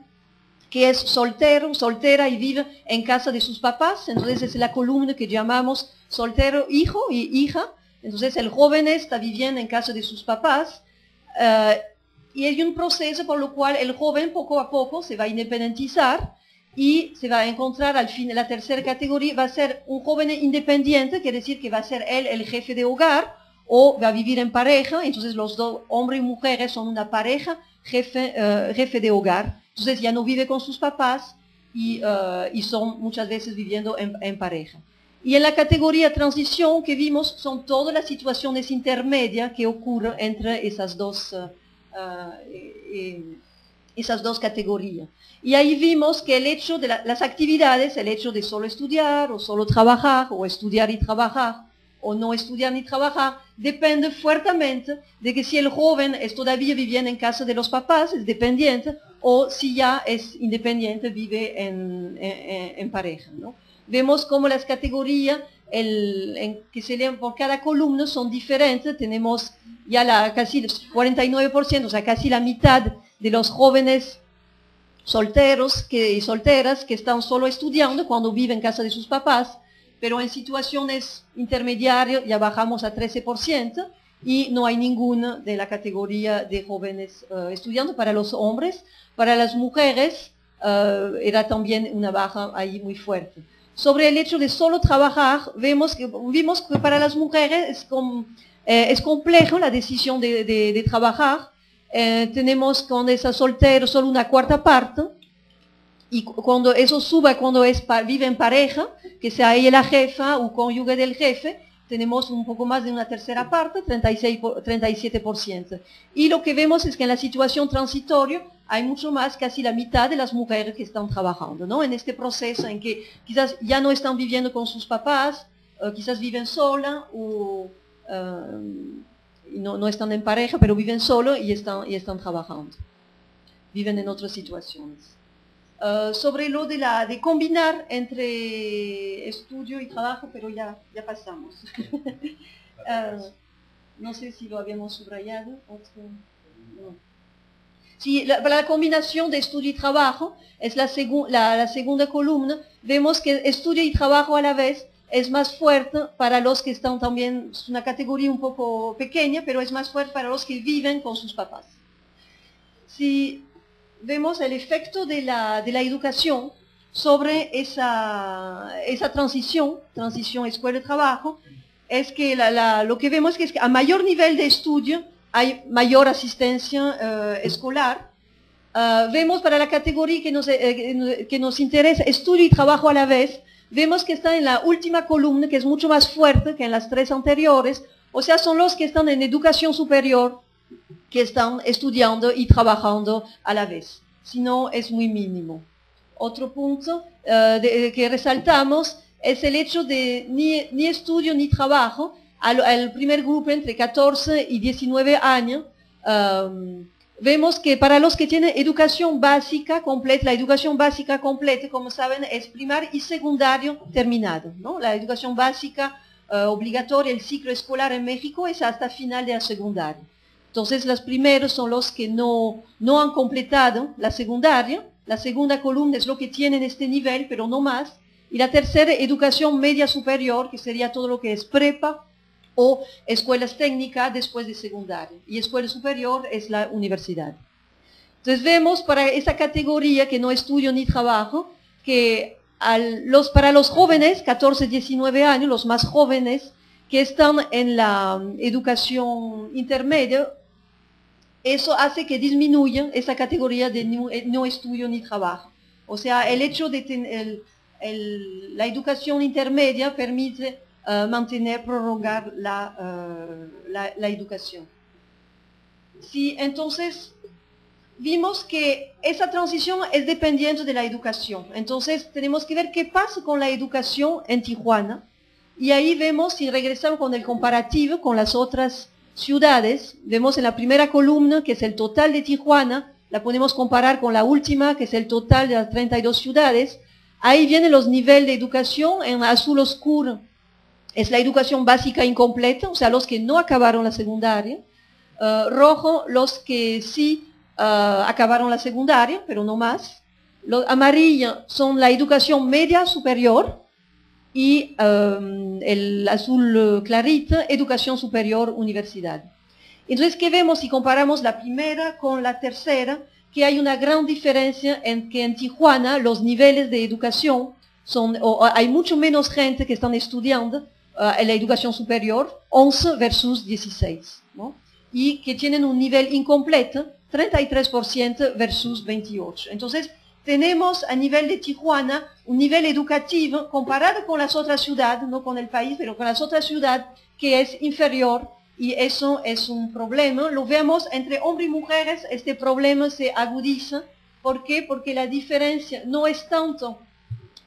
que es soltero, soltera y vive en casa de sus papás, entonces es la columna que llamamos soltero, hijo y hija. Entonces el joven está viviendo en casa de sus papás y hay un proceso por lo cual el joven poco a poco se va a independizar y se va a encontrar al fin, la tercera categoría va a ser un joven independiente, quiere decir que va a ser él el jefe de hogar o va a vivir en pareja, entonces los dos, hombres y mujeres, son una pareja jefe de hogar, entonces ya no vive con sus papás y son muchas veces viviendo en pareja. Y en la categoría transición que vimos son todas las situaciones intermedias que ocurren entre esas dos categorías. Y ahí vimos que el hecho de las actividades, el hecho de solo estudiar o solo trabajar, o estudiar y trabajar, o no estudiar ni trabajar, depende fuertemente de que si el joven es todavía viviendo en casa de los papás, es dependiente, o si ya es independiente, vive en pareja, ¿no? Vemos cómo las categorías que se leen por cada columna son diferentes. Tenemos ya casi el 49%, o sea, casi la mitad de los jóvenes solteros y solteras que están solo estudiando cuando viven en casa de sus papás, pero en situaciones intermediarias ya bajamos a 13% y no hay ninguna de la categoría de jóvenes estudiando para los hombres. Para las mujeres era también una baja ahí muy fuerte. Sobre el hecho de solo trabajar, vimos que para las mujeres es complejo la decisión de trabajar. Tenemos cuando es soltero solo una cuarta parte, y cuando eso suba, cuando vive en pareja, que sea ella la jefa o cónyuge del jefe, tenemos un poco más de una tercera parte, 37%. Y lo que vemos es que en la situación transitoria hay mucho más, casi la mitad de las mujeres que están trabajando, ¿no? En este proceso en que quizás ya no están viviendo con sus papás, quizás viven sola o no están en pareja, pero viven solo y están trabajando. Viven en otras situaciones. Sobre lo de combinar entre estudio y trabajo, pero ya pasamos. No sé si lo habíamos subrayado. No. Sí, para la combinación de estudio y trabajo, es la segunda columna, vemos que estudio y trabajo a la vez es más fuerte para los que están también, es una categoría un poco pequeña, pero es más fuerte para los que viven con sus papás. Si vemos el efecto de la educación sobre esa transición escuela-trabajo, es que lo que vemos es que a mayor nivel de estudio hay mayor asistencia escolar. Vemos para la categoría que nos interesa, estudio y trabajo a la vez, vemos que está en la última columna, que es mucho más fuerte que en las tres anteriores, o sea, son los que están en educación superior, que están estudiando y trabajando a la vez, si no es muy mínimo. Otro punto que resaltamos es el hecho de ni estudio ni trabajo al primer grupo entre 14 y 19 años. Vemos que para los que tienen educación básica completa, la educación básica completa, como saben, es primario y secundario terminado, ¿no? La educación básica obligatoria, el ciclo escolar en México es hasta final de la secundaria. Entonces, los primeros son los que no han completado la secundaria. La segunda columna es lo que tienen este nivel, pero no más. Y la tercera, educación media superior, que sería todo lo que es prepa o escuelas técnicas después de secundaria. Y escuela superior es la universidad. Entonces, vemos para esa categoría que no estudio ni trabajo, que para los jóvenes, 14, 19 años, los más jóvenes, que están en la educación intermedia, eso hace que disminuya esa categoría de no estudio ni trabajo. O sea, el hecho de tener la educación intermedia permite prolongar la educación. Sí, entonces, vimos que esa transición es dependiente de la educación. Entonces, tenemos que ver qué pasa con la educación en Tijuana. Y ahí vemos, si regresamos con el comparativo con las otras ciudades, vemos en la primera columna, que es el total de Tijuana, la podemos comparar con la última, que es el total de las 32 ciudades. Ahí vienen los niveles de educación, en azul oscuro es la educación básica incompleta, o sea, los que no acabaron la secundaria. Rojo, los que sí acabaron la secundaria, pero no más. Amarilla son la educación media superior, y el azul clarito, educación superior, universidad. Entonces, ¿qué vemos si comparamos la primera con la tercera? Que hay una gran diferencia en que en Tijuana los niveles de educación hay mucho menos gente que están estudiando en la educación superior, 11 versus 16, ¿no? Y que tienen un nivel incompleto, 33% versus 28%. Entonces, tenemos a nivel de Tijuana un nivel educativo comparado con las otras ciudades, no con el país, pero con las otras ciudades, que es inferior, y eso es un problema. Lo vemos entre hombres y mujeres, este problema se agudiza. ¿Por qué? Porque la diferencia no es tanto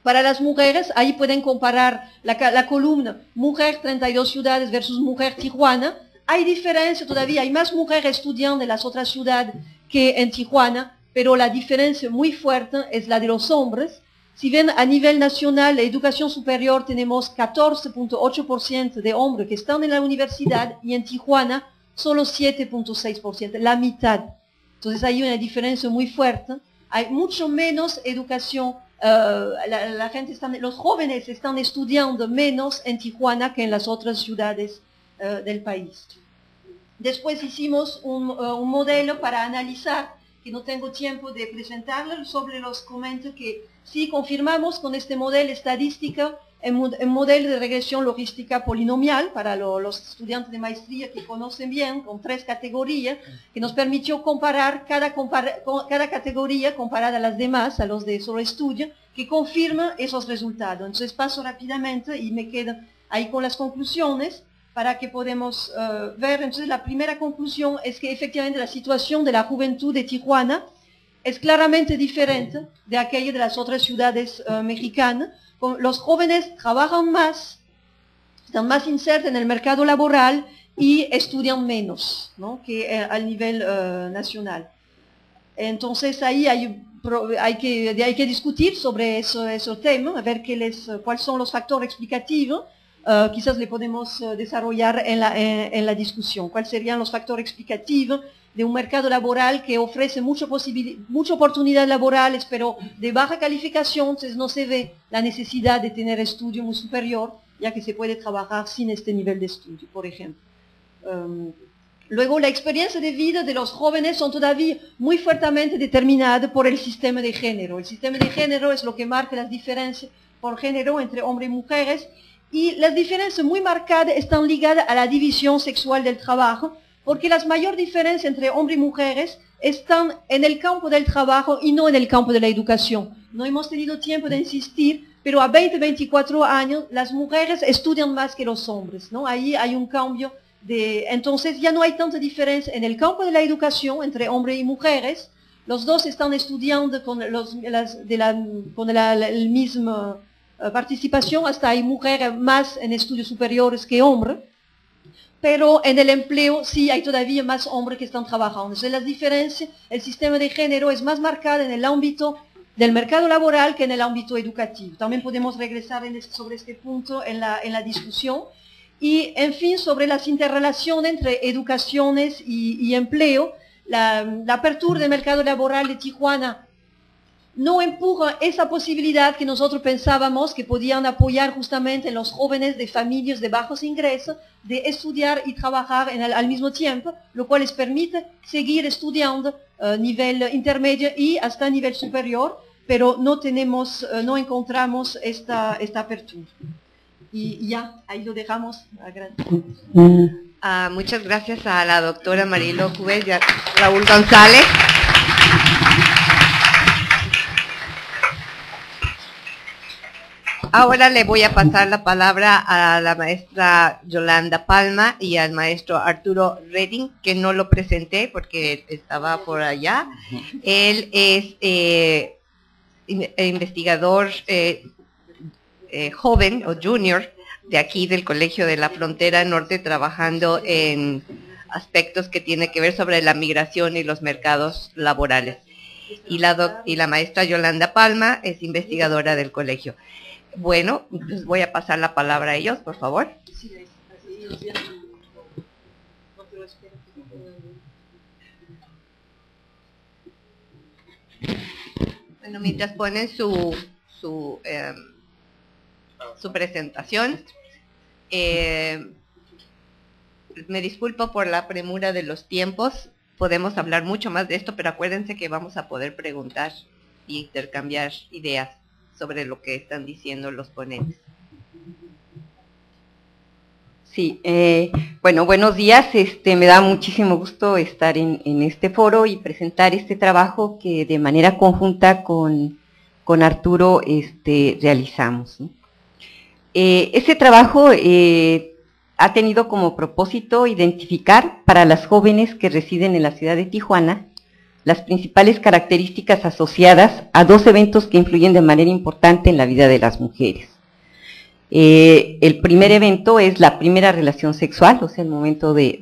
para las mujeres. Ahí pueden comparar la columna mujer 32 ciudades versus mujer Tijuana. Hay diferencia todavía, hay más mujeres estudiando en las otras ciudades que en Tijuana, pero la diferencia muy fuerte es la de los hombres. Si ven a nivel nacional, la educación superior tenemos 14.8% de hombres que están en la universidad y en Tijuana solo 7.6%, la mitad. Entonces hay una diferencia muy fuerte. hay mucho menos educación. Los jóvenes están estudiando menos en Tijuana que en las otras ciudades del país. Después hicimos un modelo para analizar, que no tengo tiempo de presentarlo, sobre los comentos que sí confirmamos con este modelo estadístico, un modelo de regresión logística polinomial para los estudiantes de maestría que conocen bien, con 3 categorías, que nos permitió comparar cada categoría comparada a las demás, a los de solo estudio, que confirma esos resultados. Entonces paso rápidamente y me quedo ahí con las conclusiones para que podamos ver. Entonces la primera conclusión es que efectivamente la situación de la juventud de Tijuana es claramente diferente de aquella de las otras ciudades mexicanas. Los jóvenes trabajan más, están más insertos en el mercado laboral y estudian menos, ¿no?, que al nivel nacional. Entonces ahí hay que discutir sobre ese tema, a ver cuáles son los factores explicativos. Quizás le podemos desarrollar en la discusión. ¿Cuáles serían los factores explicativos de un mercado laboral que ofrece muchas oportunidades laborales, pero de baja calificación? Entonces no se ve la necesidad de tener estudio muy superior, ya que se puede trabajar sin este nivel de estudio, por ejemplo. Luego, la experiencia de vida de los jóvenes son todavía muy fuertemente determinadas por el sistema de género. El sistema de género es lo que marca las diferencias por género entre hombres y mujeres, y las diferencias muy marcadas están ligadas a la división sexual del trabajo, porque las mayores diferencias entre hombres y mujeres están en el campo del trabajo y no en el campo de la educación. No hemos tenido tiempo de insistir, pero a 20-24 años las mujeres estudian más que los hombres, ¿no? Ahí hay un cambio entonces ya no hay tanta diferencia en el campo de la educación entre hombres y mujeres. Los dos están estudiando con la misma participación, hasta hay mujeres más en estudios superiores que hombres, pero en el empleo sí hay todavía más hombres que están trabajando. Entonces las diferencias, el sistema de género es más marcado en el ámbito del mercado laboral que en el ámbito educativo. También podemos regresar sobre este punto en la discusión. Y, en fin, sobre las interrelaciones entre educaciones y empleo, la apertura del mercado laboral de Tijuana no empuja esa posibilidad que nosotros pensábamos que podían apoyar justamente los jóvenes de familias de bajos ingresos de estudiar y trabajar al mismo tiempo, lo cual les permite seguir estudiando a nivel intermedio y hasta nivel superior, pero no encontramos esta apertura. Y ya, ahí lo dejamos. Muchas gracias a la doctora Marilo Cubes y a Raúl González. Ahora le voy a pasar la palabra a la maestra Yolanda Palma y al maestro Arturo Redding, que no lo presenté porque estaba por allá. Él es investigador joven o junior de aquí del Colegio de la Frontera Norte, trabajando en aspectos que tienen que ver sobre la migración y los mercados laborales. Y la maestra Yolanda Palma es investigadora del colegio. Bueno, les voy a pasar la palabra a ellos, por favor. Bueno, mientras ponen su presentación. Me disculpo por la premura de los tiempos. Podemos hablar mucho más de esto, pero acuérdense que vamos a poder preguntar y intercambiar ideas sobre lo que están diciendo los ponentes. Sí, bueno, buenos días. Me da muchísimo gusto estar en este foro y presentar este trabajo que de manera conjunta con Arturo realizamos, ¿no? Este trabajo ha tenido como propósito identificar para las jóvenes que residen en la ciudad de Tijuana las principales características asociadas a dos eventos que influyen de manera importante en la vida de las mujeres. El primer evento es la primera relación sexual, o sea, el momento de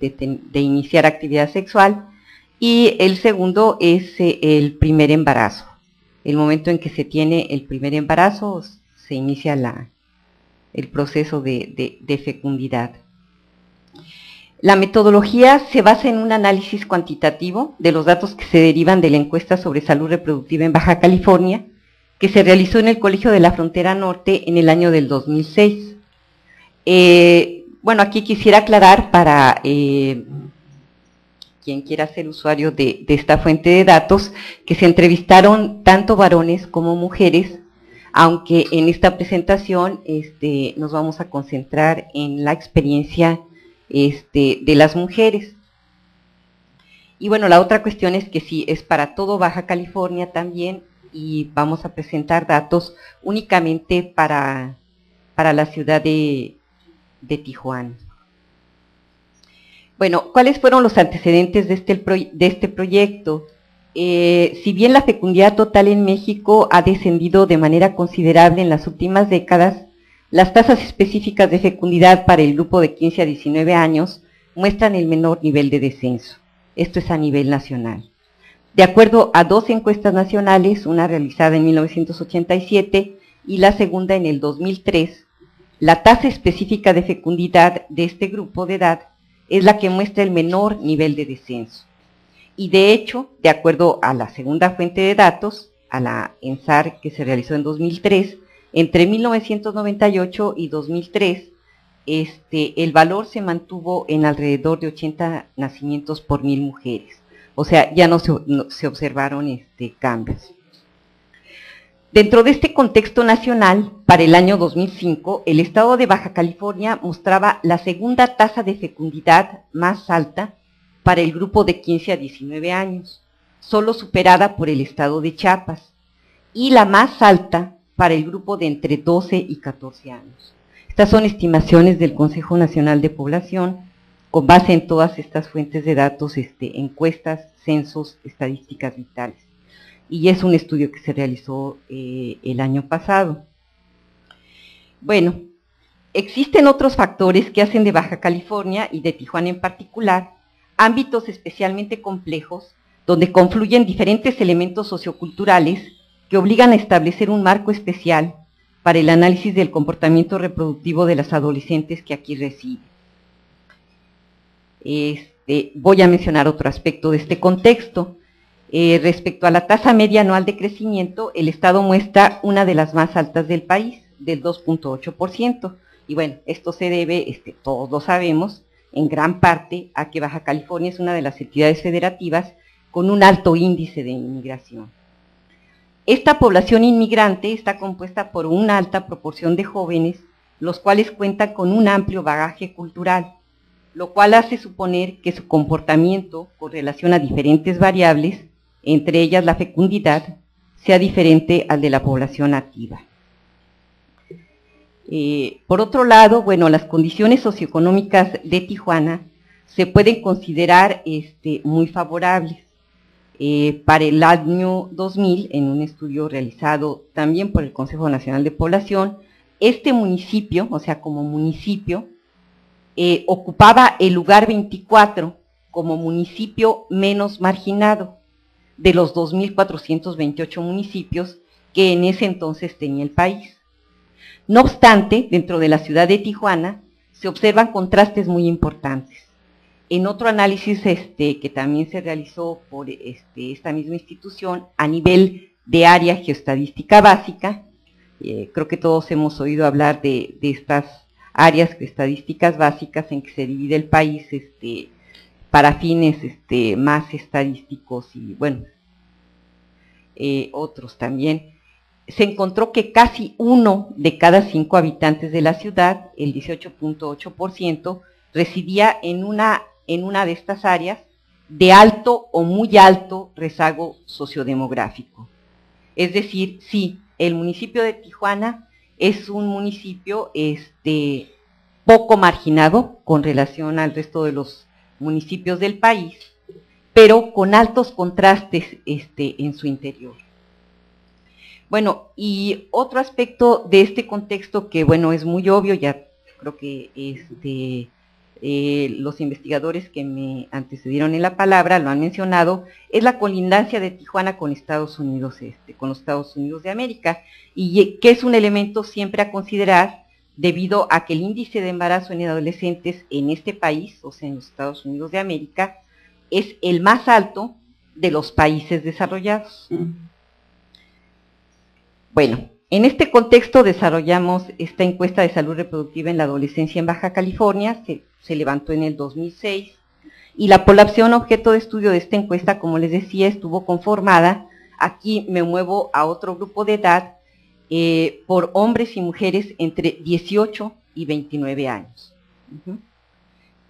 iniciar actividad sexual, y el segundo es el primer embarazo. El momento en que se tiene el primer embarazo, se inicia el proceso de fecundidad. La metodología se basa en un análisis cuantitativo de los datos que se derivan de la encuesta sobre salud reproductiva en Baja California, que se realizó en el Colegio de la Frontera Norte en el año del 2006. Bueno, aquí quisiera aclarar para quien quiera ser usuario de esta fuente de datos, que se entrevistaron tanto varones como mujeres, aunque en esta presentación nos vamos a concentrar en la experiencia de las mujeres. Y bueno, la otra cuestión es que sí, es para todo Baja California también, y vamos a presentar datos únicamente para la ciudad de Tijuana. Bueno, ¿cuáles fueron los antecedentes de este proyecto? Si bien la fecundidad total en México ha descendido de manera considerable en las últimas décadas, las tasas específicas de fecundidad para el grupo de 15 a 19 años muestran el menor nivel de descenso. Esto es a nivel nacional. De acuerdo a dos encuestas nacionales, una realizada en 1987 y la segunda en el 2003, la tasa específica de fecundidad de este grupo de edad es la que muestra el menor nivel de descenso. Y de hecho, de acuerdo a la segunda fuente de datos, a la ENSAR que se realizó en 2003, entre 1998 y 2003, el valor se mantuvo en alrededor de 80 nacimientos por 1000 mujeres. O sea, ya no se observaron cambios. Dentro de este contexto nacional, para el año 2005, el estado de Baja California mostraba la segunda tasa de fecundidad más alta para el grupo de 15 a 19 años, solo superada por el estado de Chiapas, y la más alta para el grupo de entre 12 y 14 años. Estas son estimaciones del Consejo Nacional de Población, con base en todas estas fuentes de datos, encuestas, censos, estadísticas vitales. Y es un estudio que se realizó el año pasado. Bueno, existen otros factores que hacen de Baja California y de Tijuana en particular ámbitos especialmente complejos, donde confluyen diferentes elementos socioculturales que obligan a establecer un marco especial para el análisis del comportamiento reproductivo de las adolescentes que aquí residen. Voy a mencionar otro aspecto de este contexto. Respecto a la tasa media anual de crecimiento, el estado muestra una de las más altas del país, del 2.8%, y bueno, esto se debe, todos lo sabemos, en gran parte a que Baja California es una de las entidades federativas con un alto índice de inmigración. Esta población inmigrante está compuesta por una alta proporción de jóvenes, los cuales cuentan con un amplio bagaje cultural, lo cual hace suponer que su comportamiento con relación a diferentes variables, entre ellas la fecundidad, sea diferente al de la población nativa. Por otro lado, bueno, las condiciones socioeconómicas de Tijuana se pueden considerar muy favorables. Para el año 2000, en un estudio realizado también por el Consejo Nacional de Población, este municipio, o sea, como municipio, ocupaba el lugar 24 como municipio menos marginado de los 2.428 municipios que en ese entonces tenía el país. No obstante, dentro de la ciudad de Tijuana se observan contrastes muy importantes. En otro análisis que también se realizó por esta misma institución a nivel de área geoestadística básica, creo que todos hemos oído hablar de estas áreas estadísticas básicas en que se divide el país para fines más estadísticos y bueno, otros también. Se encontró que casi 1 de cada 5 habitantes de la ciudad, el 18.8%, residía en una de estas áreas de alto o muy alto rezago sociodemográfico. Es decir, sí, el municipio de Tijuana es un municipio poco marginado con relación al resto de los municipios del país, pero con altos contrastes en su interior. Bueno, y otro aspecto de este contexto que, bueno, es muy obvio, ya creo que los investigadores que me antecedieron en la palabra lo han mencionado, es la colindancia de Tijuana con Estados Unidos, con los Estados Unidos de América, y que es un elemento siempre a considerar debido a que el índice de embarazo en adolescentes en este país, o sea, en los Estados Unidos de América, es el más alto de los países desarrollados. Bueno, en este contexto desarrollamos esta encuesta de salud reproductiva en la adolescencia en Baja California, se levantó en el 2006, y la población objeto de estudio de esta encuesta, como les decía, estuvo conformada, aquí me muevo a otro grupo de edad, por hombres y mujeres entre 18 y 29 años,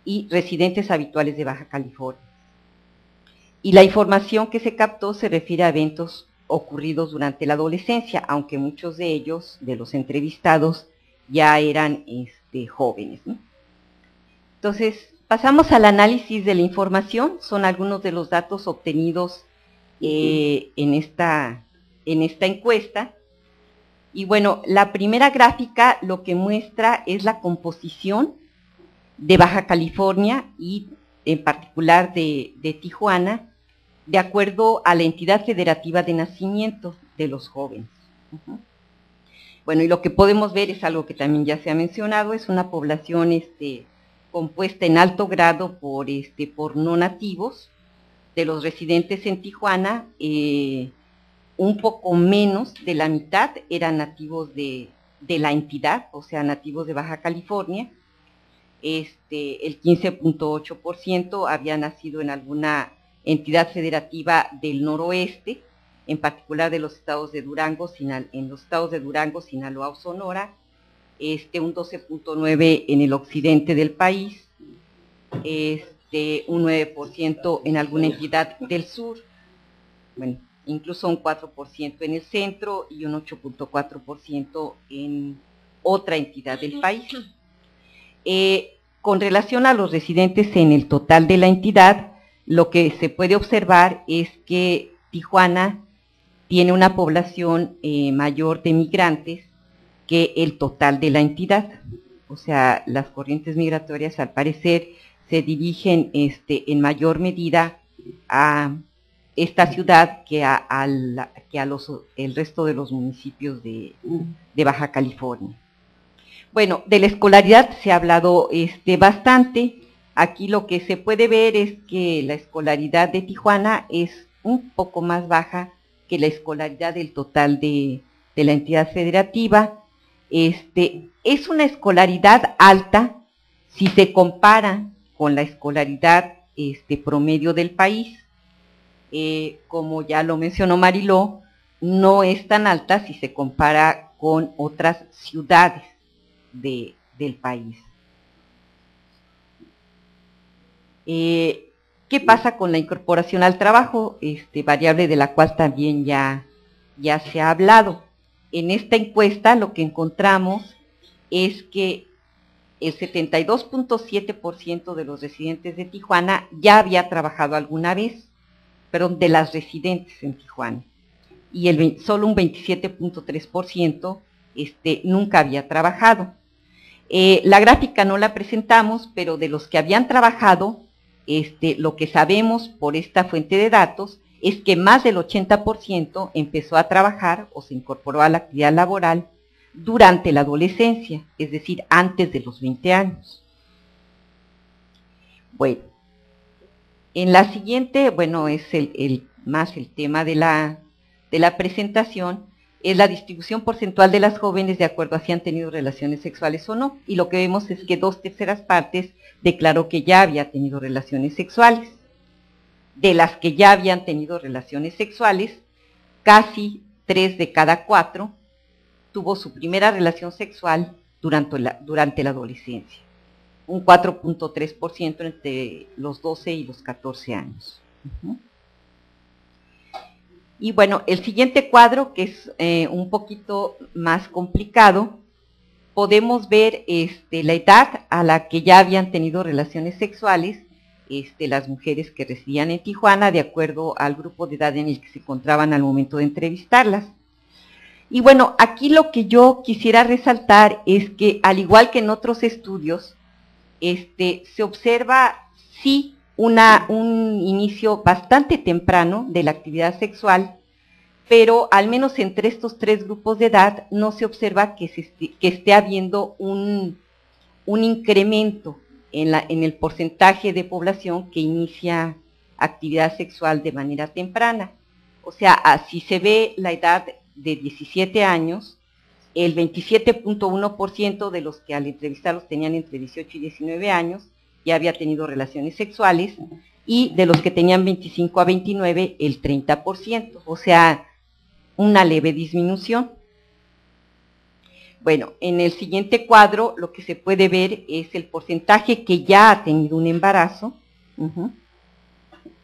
y residentes habituales de Baja California. Y la información que se captó se refiere a eventos ocurridos durante la adolescencia, aunque muchos de ellos, de los entrevistados, ya eran jóvenes, ¿no? Entonces, pasamos al análisis de la información, son algunos de los datos obtenidos en esta encuesta. Y bueno, la primera gráfica lo que muestra es la composición de Baja California y en particular de Tijuana, de acuerdo a la entidad federativa de nacimiento de los jóvenes. Bueno, y lo que podemos ver es algo que también ya se ha mencionado, es una población compuesta en alto grado por no nativos. De los residentes en Tijuana, un poco menos de la mitad eran nativos de la entidad, o sea, nativos de Baja California. El 15.8% había nacido en alguna entidad federativa del noroeste, en particular de los estados de Durango, Sinaloa o Sonora, un 12.9% en el occidente del país, un 9% en alguna entidad del sur, bueno, incluso un 4% en el centro y un 8.4% en otra entidad del país. Con relación a los residentes en el total de la entidad, lo que se puede observar es que Tijuana tiene una población mayor de migrantes que el total de la entidad. O sea, las corrientes migratorias al parecer se dirigen en mayor medida a esta ciudad que el resto de los municipios de Baja California. Bueno, de la escolaridad se ha hablado bastante. Aquí lo que se puede ver es que la escolaridad de Tijuana es un poco más baja que la escolaridad del total de la entidad federativa. Es una escolaridad alta si se compara con la escolaridad promedio del país. Como ya lo mencionó Mariló, no es tan alta si se compara con otras ciudades del país. ¿Qué pasa con la incorporación al trabajo? Variable de la cual también ya se ha hablado. En esta encuesta lo que encontramos es que el 72.7% de los residentes de Tijuana ya había trabajado alguna vez, perdón, de las residentes en Tijuana, y solo un 27.3% nunca había trabajado. La gráfica no la presentamos, pero de los que habían trabajado, lo que sabemos por esta fuente de datos es que más del 80% empezó a trabajar o se incorporó a la actividad laboral durante la adolescencia, es decir, antes de los 20 años. Bueno, en la siguiente, bueno, es más el tema de la presentación, es la distribución porcentual de las jóvenes de acuerdo a si han tenido relaciones sexuales o no, y lo que vemos es que 2/3 partes declaró que ya había tenido relaciones sexuales. De las que ya habían tenido relaciones sexuales, casi 3 de cada 4 tuvo su primera relación sexual durante la adolescencia, un 4.3% entre los 12 y los 14 años. Y bueno, el siguiente cuadro, que es un poquito más complicado, podemos ver la edad a la que ya habían tenido relaciones sexuales las mujeres que residían en Tijuana, de acuerdo al grupo de edad en el que se encontraban al momento de entrevistarlas. Y bueno, aquí lo que yo quisiera resaltar es que, al igual que en otros estudios, se observa sí un inicio bastante temprano de la actividad sexual, pero al menos entre estos 3 grupos de edad no se observa que esté habiendo un incremento en el porcentaje de población que inicia actividad sexual de manera temprana. O sea, si se ve la edad de 17 años, el 27.1% de los que al entrevistarlos tenían entre 18 y 19 años ya había tenido relaciones sexuales, y de los que tenían 25 a 29, el 30%, o sea, una leve disminución. Bueno, en el siguiente cuadro lo que se puede ver es el porcentaje que ya ha tenido un embarazo,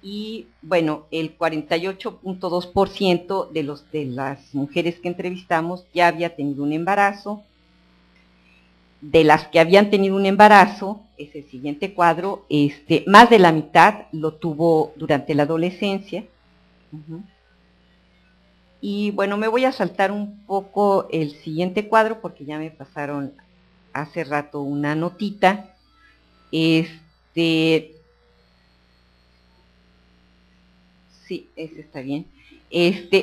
y bueno, el 48.2% de las mujeres que entrevistamos ya había tenido un embarazo. De las que habían tenido un embarazo, es el siguiente cuadro, más de la mitad lo tuvo durante la adolescencia. Y bueno, me voy a saltar un poco el siguiente cuadro porque ya me pasaron hace rato una notita. Sí, ese está bien.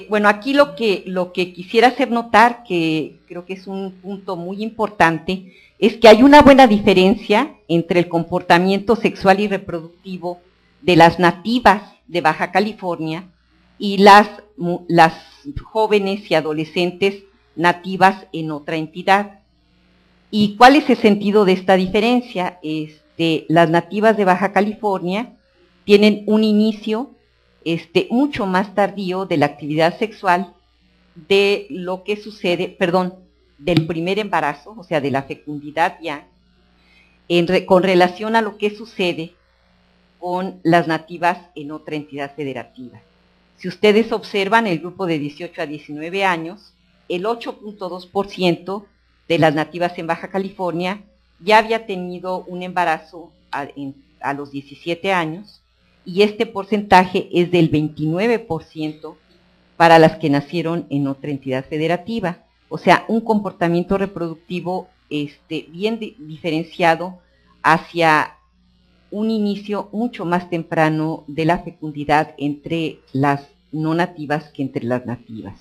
Bueno, aquí lo que quisiera hacer notar, que creo que es un punto muy importante, es que hay una buena diferencia entre el comportamiento sexual y reproductivo de las nativas de Baja California y las jóvenes y adolescentes nativas en otra entidad. ¿Y cuál es el sentido de esta diferencia? Las nativas de Baja California tienen un inicio mucho más tardío de la actividad sexual de lo que sucede, del primer embarazo, o sea, de la fecundidad ya, con relación a lo que sucede con las nativas en otra entidad federativa. Si ustedes observan el grupo de 18 a 19 años, el 8.2% de las nativas en Baja California ya había tenido un embarazo a los 17 años, y este porcentaje es del 29% para las que nacieron en otra entidad federativa. O sea, un comportamiento reproductivo bien diferenciado hacia un inicio mucho más temprano de la fecundidad entre las no nativas que entre las nativas.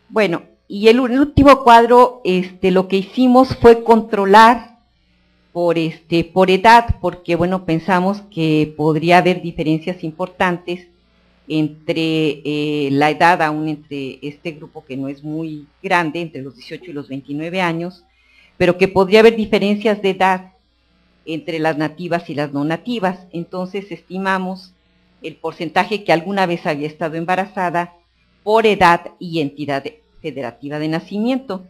Bueno, y el último cuadro, lo que hicimos fue controlar por edad, porque bueno, pensamos que podría haber diferencias importantes entre la edad, aún entre este grupo que no es muy grande, entre los 18 y los 29 años, pero que podría haber diferencias de edad entre las nativas y las no nativas. Entonces estimamos el porcentaje que alguna vez había estado embarazada por edad y entidad federativa de nacimiento.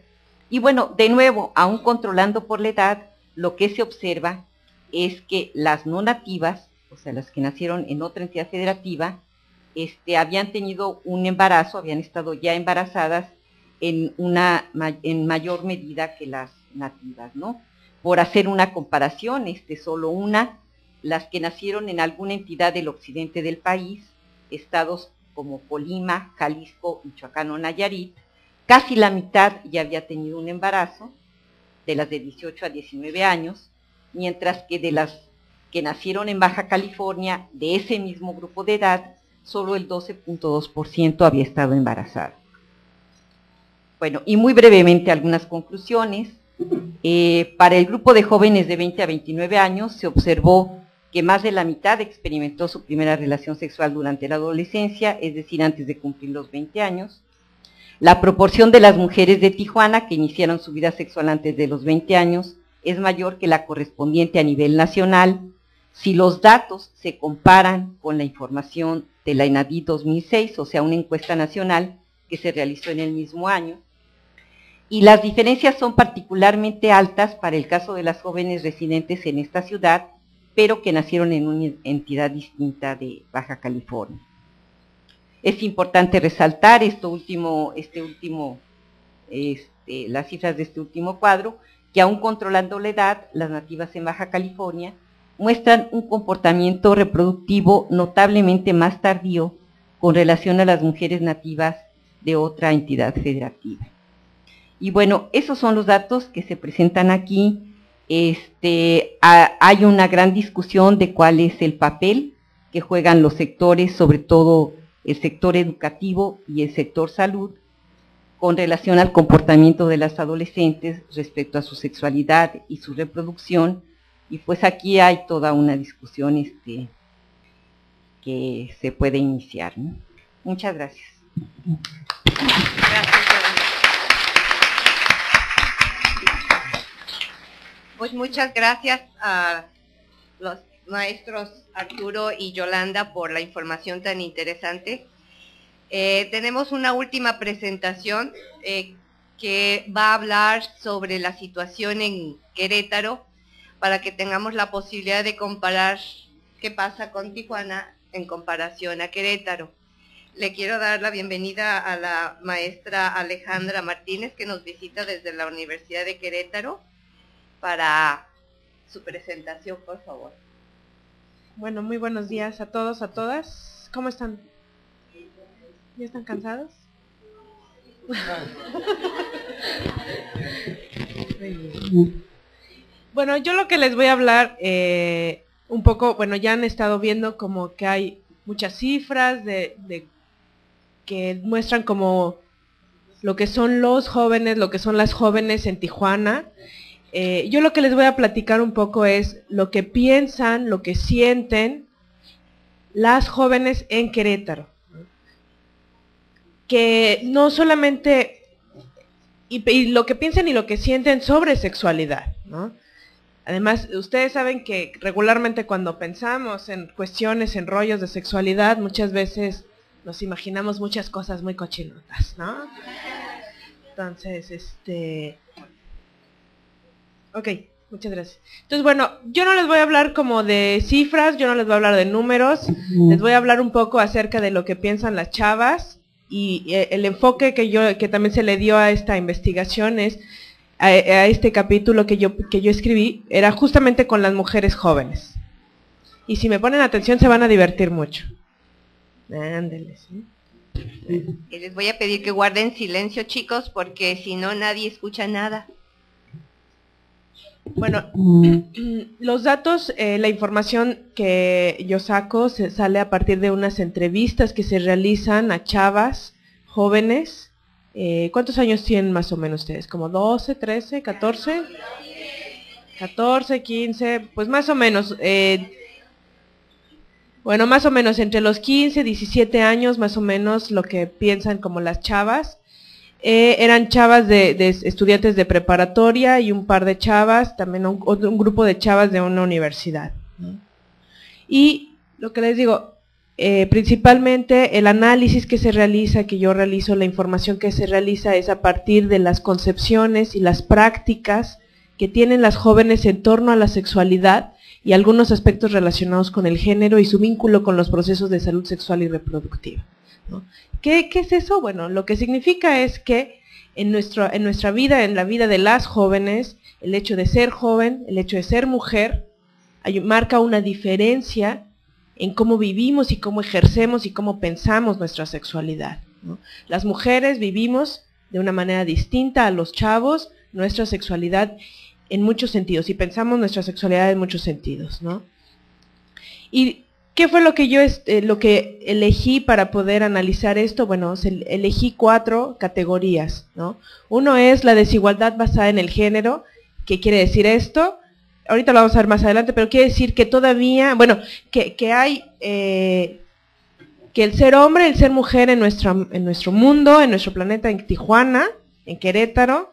Y bueno, de nuevo, aún controlando por la edad, lo que se observa es que las no nativas, o sea, las que nacieron en otra entidad federativa, habían tenido un embarazo, habían estado ya embarazadas en mayor medida que las nativas, ¿no? Por hacer una comparación, solo las que nacieron en alguna entidad del occidente del país, estados como Colima, Jalisco, Michoacán o Nayarit, casi la mitad ya había tenido un embarazo, de las de 18 a 19 años, mientras que de las que nacieron en Baja California, de ese mismo grupo de edad, solo el 12.2% había estado embarazada. Bueno, y muy brevemente algunas conclusiones. Para el grupo de jóvenes de 20 a 29 años se observó que más de la mitad experimentó su primera relación sexual durante la adolescencia, es decir, antes de cumplir los 20 años. La proporción de las mujeres de Tijuana que iniciaron su vida sexual antes de los 20 años es mayor que la correspondiente a nivel nacional, si los datos se comparan con la información de la ENADI 2006, o sea, una encuesta nacional que se realizó en el mismo año. Y las diferencias son particularmente altas para el caso de las jóvenes residentes en esta ciudad, pero que nacieron en una entidad distinta de Baja California. Es importante resaltar las cifras de este último cuadro, que aún controlando la edad, las nativas en Baja California muestran un comportamiento reproductivo notablemente más tardío con relación a las mujeres nativas de otra entidad federativa. Y bueno, esos son los datos que se presentan aquí. Hay una gran discusión de cuál es el papel que juegan los sectores, sobre todo el sector educativo y el sector salud con relación al comportamiento de las adolescentes respecto a su sexualidad y su reproducción, y pues aquí hay toda una discusión que se puede iniciar, ¿no? Muchas gracias. Gracias, Yolanda. Pues muchas gracias a los maestros Arturo y Yolanda por la información tan interesante. Tenemos una última presentación que va a hablar sobre la situación en Querétaro, para que tengamos la posibilidad de comparar qué pasa con Tijuana en comparación a Querétaro. Le quiero dar la bienvenida a la maestra Alejandra Martínez, que nos visita desde la Universidad de Querétaro, para su presentación, por favor. Bueno, muy buenos días a todos, a todas. ¿Cómo están? ¿Ya están cansados? Bueno, yo lo que les voy a hablar un poco, bueno, ya han estado viendo como que hay muchas cifras que muestran como lo que son los jóvenes, lo que son las jóvenes en Tijuana. Yo lo que les voy a platicar un poco es lo que piensan, lo que sienten las jóvenes en Querétaro. Que no solamente, y lo que piensan y lo que sienten sobre sexualidad, ¿no? Además, ustedes saben que regularmente cuando pensamos en cuestiones, en rollos de sexualidad, muchas veces nos imaginamos muchas cosas muy cochinotas, ¿no? Entonces, ok, muchas gracias. Entonces, bueno, yo no les voy a hablar como de cifras, yo no les voy a hablar de números, les voy a hablar un poco acerca de lo que piensan las chavas, y el enfoque que también se le dio a esta investigación es a este capítulo que yo escribí, era justamente con las mujeres jóvenes. Y si me ponen atención se van a divertir mucho. Ándeles, ¿sí? Y les voy a pedir que guarden silencio, chicos, porque si no nadie escucha nada. Bueno, los datos, la información que yo saco sale a partir de unas entrevistas que se realizan a chavas jóvenes. ¿Cuántos años tienen más o menos ustedes? ¿Como 12, 13, 14? 14, 15, pues más o menos. Bueno, más o menos entre los 15, 17 años, más o menos lo que piensan como las chavas. Eran chavas de estudiantes de preparatoria y un par de chavas, también un grupo de chavas de una universidad, ¿no? Y lo que les digo, principalmente el análisis que se realiza, que yo realizo, la información que se realiza es a partir de las concepciones y las prácticas que tienen las jóvenes en torno a la sexualidad y algunos aspectos relacionados con el género y su vínculo con los procesos de salud sexual y reproductiva, ¿no? ¿Qué es eso? Bueno, lo que significa es que en nuestra vida, en la vida de las jóvenes, el hecho de ser joven, el hecho de ser mujer, marca una diferencia en cómo vivimos y cómo ejercemos y cómo pensamos nuestra sexualidad, ¿no? Las mujeres vivimos de una manera distinta a los chavos nuestra sexualidad en muchos sentidos, y pensamos nuestra sexualidad en muchos sentidos, ¿no? ¿Y qué fue lo que yo lo que elegí para poder analizar esto? Bueno, elegí 4 categorías, ¿no? Uno es la desigualdad basada en el género. ¿Qué quiere decir esto? Ahorita lo vamos a ver más adelante, pero quiere decir que todavía, bueno, que hay, que el ser hombre, el ser mujer en nuestro mundo, en nuestro planeta, en Tijuana, en Querétaro,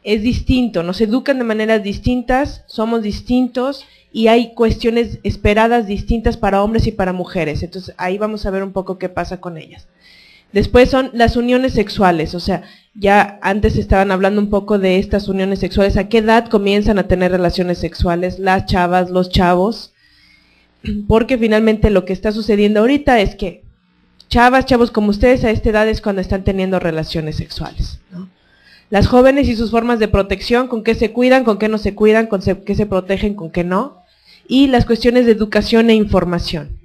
es distinto, nos educan de maneras distintas, somos distintos y hay cuestiones esperadas distintas para hombres y para mujeres. Entonces ahí vamos a ver un poco qué pasa con ellas. Después son las uniones sexuales, o sea, ya antes estaban hablando un poco de estas uniones sexuales, a qué edad comienzan a tener relaciones sexuales las chavas, los chavos, porque finalmente lo que está sucediendo ahorita es que chavos como ustedes a esta edad es cuando están teniendo relaciones sexuales, ¿no? Las jóvenes y sus formas de protección, con qué se cuidan, con qué no se cuidan, con qué se protegen, con qué no, y las cuestiones de educación e información.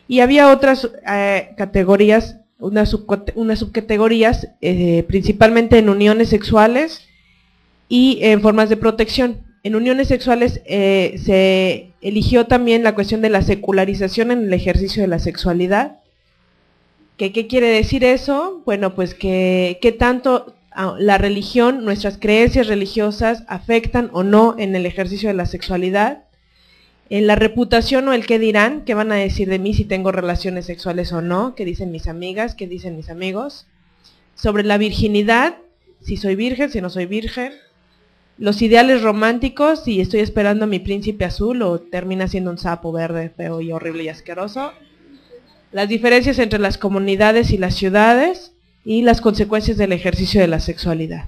Y había otras categorías, unas subcategorías, principalmente en uniones sexuales y en formas de protección. En uniones sexuales se eligió también la cuestión de la secularización en el ejercicio de la sexualidad, ¿Qué quiere decir eso? Bueno, pues que tanto la religión, nuestras creencias religiosas afectan o no en el ejercicio de la sexualidad, en la reputación o el qué dirán, qué van a decir de mí si tengo relaciones sexuales o no, qué dicen mis amigas, qué dicen mis amigos, sobre la virginidad, si soy virgen, si no soy virgen, los ideales románticos, si estoy esperando a mi príncipe azul o termina siendo un sapo verde, feo y horrible y asqueroso, las diferencias entre las comunidades y las ciudades y las consecuencias del ejercicio de la sexualidad.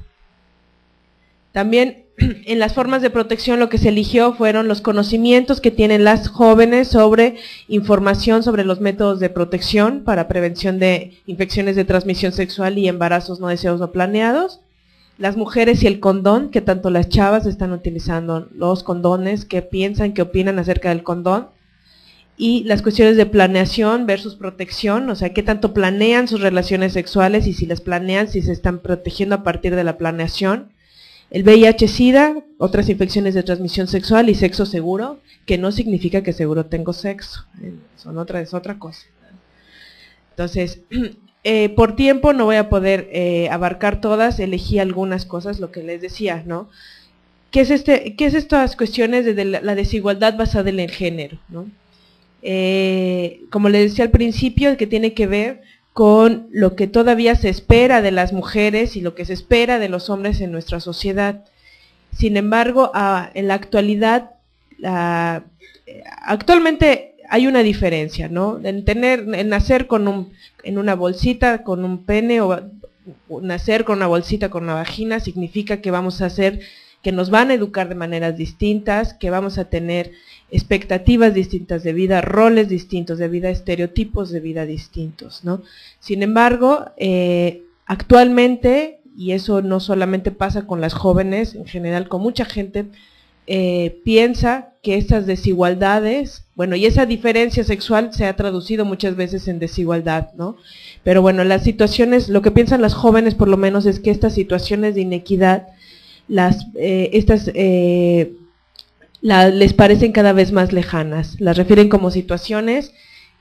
También en las formas de protección lo que se eligió fueron los conocimientos que tienen las jóvenes sobre información sobre los métodos de protección para prevención de infecciones de transmisión sexual y embarazos no deseados no planeados, las mujeres y el condón, que tanto las chavas están utilizando los condones, qué piensan, qué opinan acerca del condón, y las cuestiones de planeación versus protección, o sea, qué tanto planean sus relaciones sexuales y si las planean, si se están protegiendo a partir de la planeación. El VIH-Sida, otras infecciones de transmisión sexual y sexo seguro, que no significa que seguro tengo sexo, es otra cosa. Entonces, por tiempo no voy a poder abarcar todas, elegí algunas cosas, lo que les decía, ¿no? ¿Qué es estas cuestiones de la desigualdad basada en el género, ¿no? Como les decía al principio, que tiene que ver con lo que todavía se espera de las mujeres y lo que se espera de los hombres en nuestra sociedad. Sin embargo, en la actualidad, actualmente hay una diferencia, ¿no? En nacer en una bolsita con un pene o nacer con una bolsita con una vagina significa que vamos a hacer, que nos van a educar de maneras distintas, que vamos a tener expectativas distintas de vida, roles distintos de vida, estereotipos de vida distintos, ¿no? Sin embargo, actualmente, y eso no solamente pasa con las jóvenes, en general con mucha gente, piensa que estas desigualdades, bueno, y esa diferencia sexual se ha traducido muchas veces en desigualdad, ¿no? Pero bueno, las situaciones, lo que piensan las jóvenes por lo menos es que estas situaciones de inequidad, les parecen cada vez más lejanas, las refieren como situaciones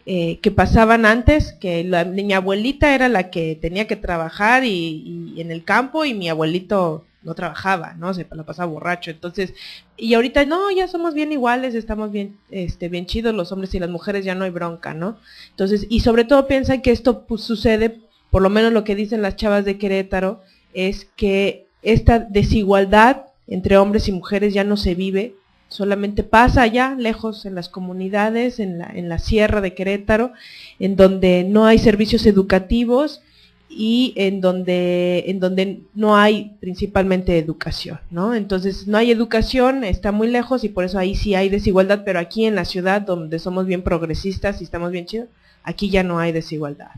que pasaban antes, que mi abuelita era la que tenía que trabajar y en el campo y mi abuelito no trabajaba, ¿no? Se la pasaba borracho, entonces, y ahorita no, ya somos bien iguales, estamos bien, bien chidos los hombres y las mujeres, ya no hay bronca, ¿no? Entonces, y sobre todo piensan que esto pues, sucede, por lo menos lo que dicen las chavas de Querétaro, es que esta desigualdad entre hombres y mujeres ya no se vive, solamente pasa allá lejos en las comunidades, en la sierra de Querétaro, en donde no hay servicios educativos y en donde no hay principalmente educación, ¿no? Entonces no hay educación, está muy lejos y por eso ahí sí hay desigualdad, pero aquí en la ciudad donde somos bien progresistas y estamos bien chidos, aquí ya no hay desigualdad.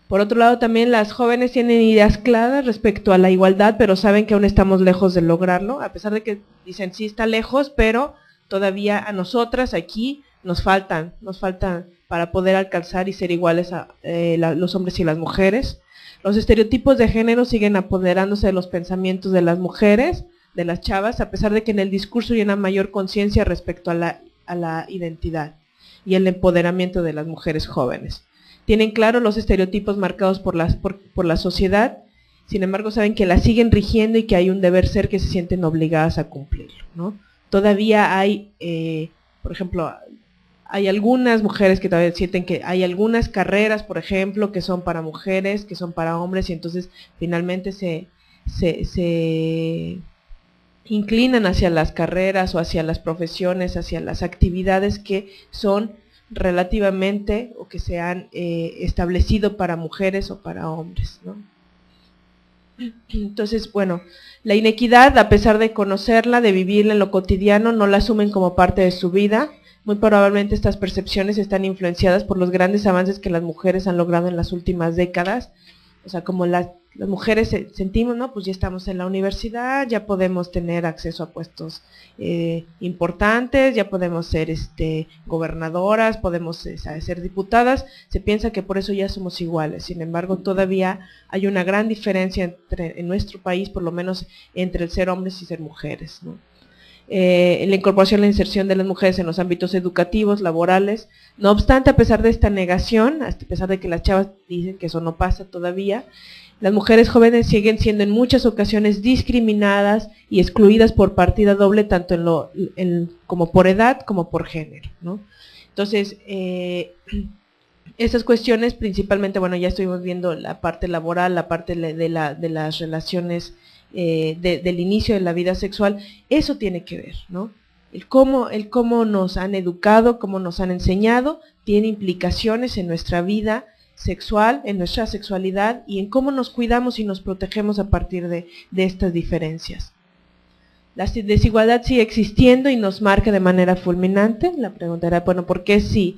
Por otro lado, también las jóvenes tienen ideas claras respecto a la igualdad, pero saben que aún estamos lejos de lograrlo, a pesar de que dicen sí está lejos, pero todavía a nosotras aquí nos faltan para poder alcanzar y ser iguales a los hombres y las mujeres. Los estereotipos de género siguen apoderándose de los pensamientos de las mujeres, de las chavas, a pesar de que en el discurso hay una mayor conciencia respecto a la identidad y el empoderamiento de las mujeres jóvenes. Tienen claro los estereotipos marcados por la sociedad, sin embargo saben que la siguen rigiendo y que hay un deber ser que se sienten obligadas a cumplirlo, ¿no? Todavía hay, por ejemplo, hay algunas mujeres que todavía sienten que hay algunas carreras, por ejemplo, que son para mujeres, que son para hombres, y entonces finalmente se inclinan hacia las carreras o hacia las profesiones, hacia las actividades que son relativamente o que se han establecido para mujeres o para hombres, ¿no? Entonces, bueno, la inequidad, a pesar de conocerla, de vivirla en lo cotidiano, no la asumen como parte de su vida. Muy probablemente estas percepciones están influenciadas por los grandes avances que las mujeres han logrado en las últimas décadas. O sea, como las mujeres sentimos, ¿no? Pues ya estamos en la universidad, ya podemos tener acceso a puestos importantes, ya podemos ser gobernadoras, podemos ser diputadas, se piensa que por eso ya somos iguales. Sin embargo, todavía hay una gran diferencia en nuestro país, por lo menos entre el ser hombres y ser mujeres, ¿no? la incorporación y la inserción de las mujeres en los ámbitos educativos, laborales. No obstante, a pesar de esta negación, a pesar de que las chavas dicen que eso no pasa todavía, las mujeres jóvenes siguen siendo en muchas ocasiones discriminadas y excluidas por partida doble, tanto como por edad como por género, ¿no? Entonces, estas cuestiones principalmente, bueno, ya estuvimos viendo la parte laboral, la parte de las relaciones del inicio de la vida sexual, eso tiene que ver, ¿no? El cómo nos han educado, cómo nos han enseñado, tiene implicaciones en nuestra vida sexual, en nuestra sexualidad y en cómo nos cuidamos y nos protegemos a partir de estas diferencias. La desigualdad sigue existiendo y nos marca de manera fulminante. La pregunta era, bueno, ¿por qué si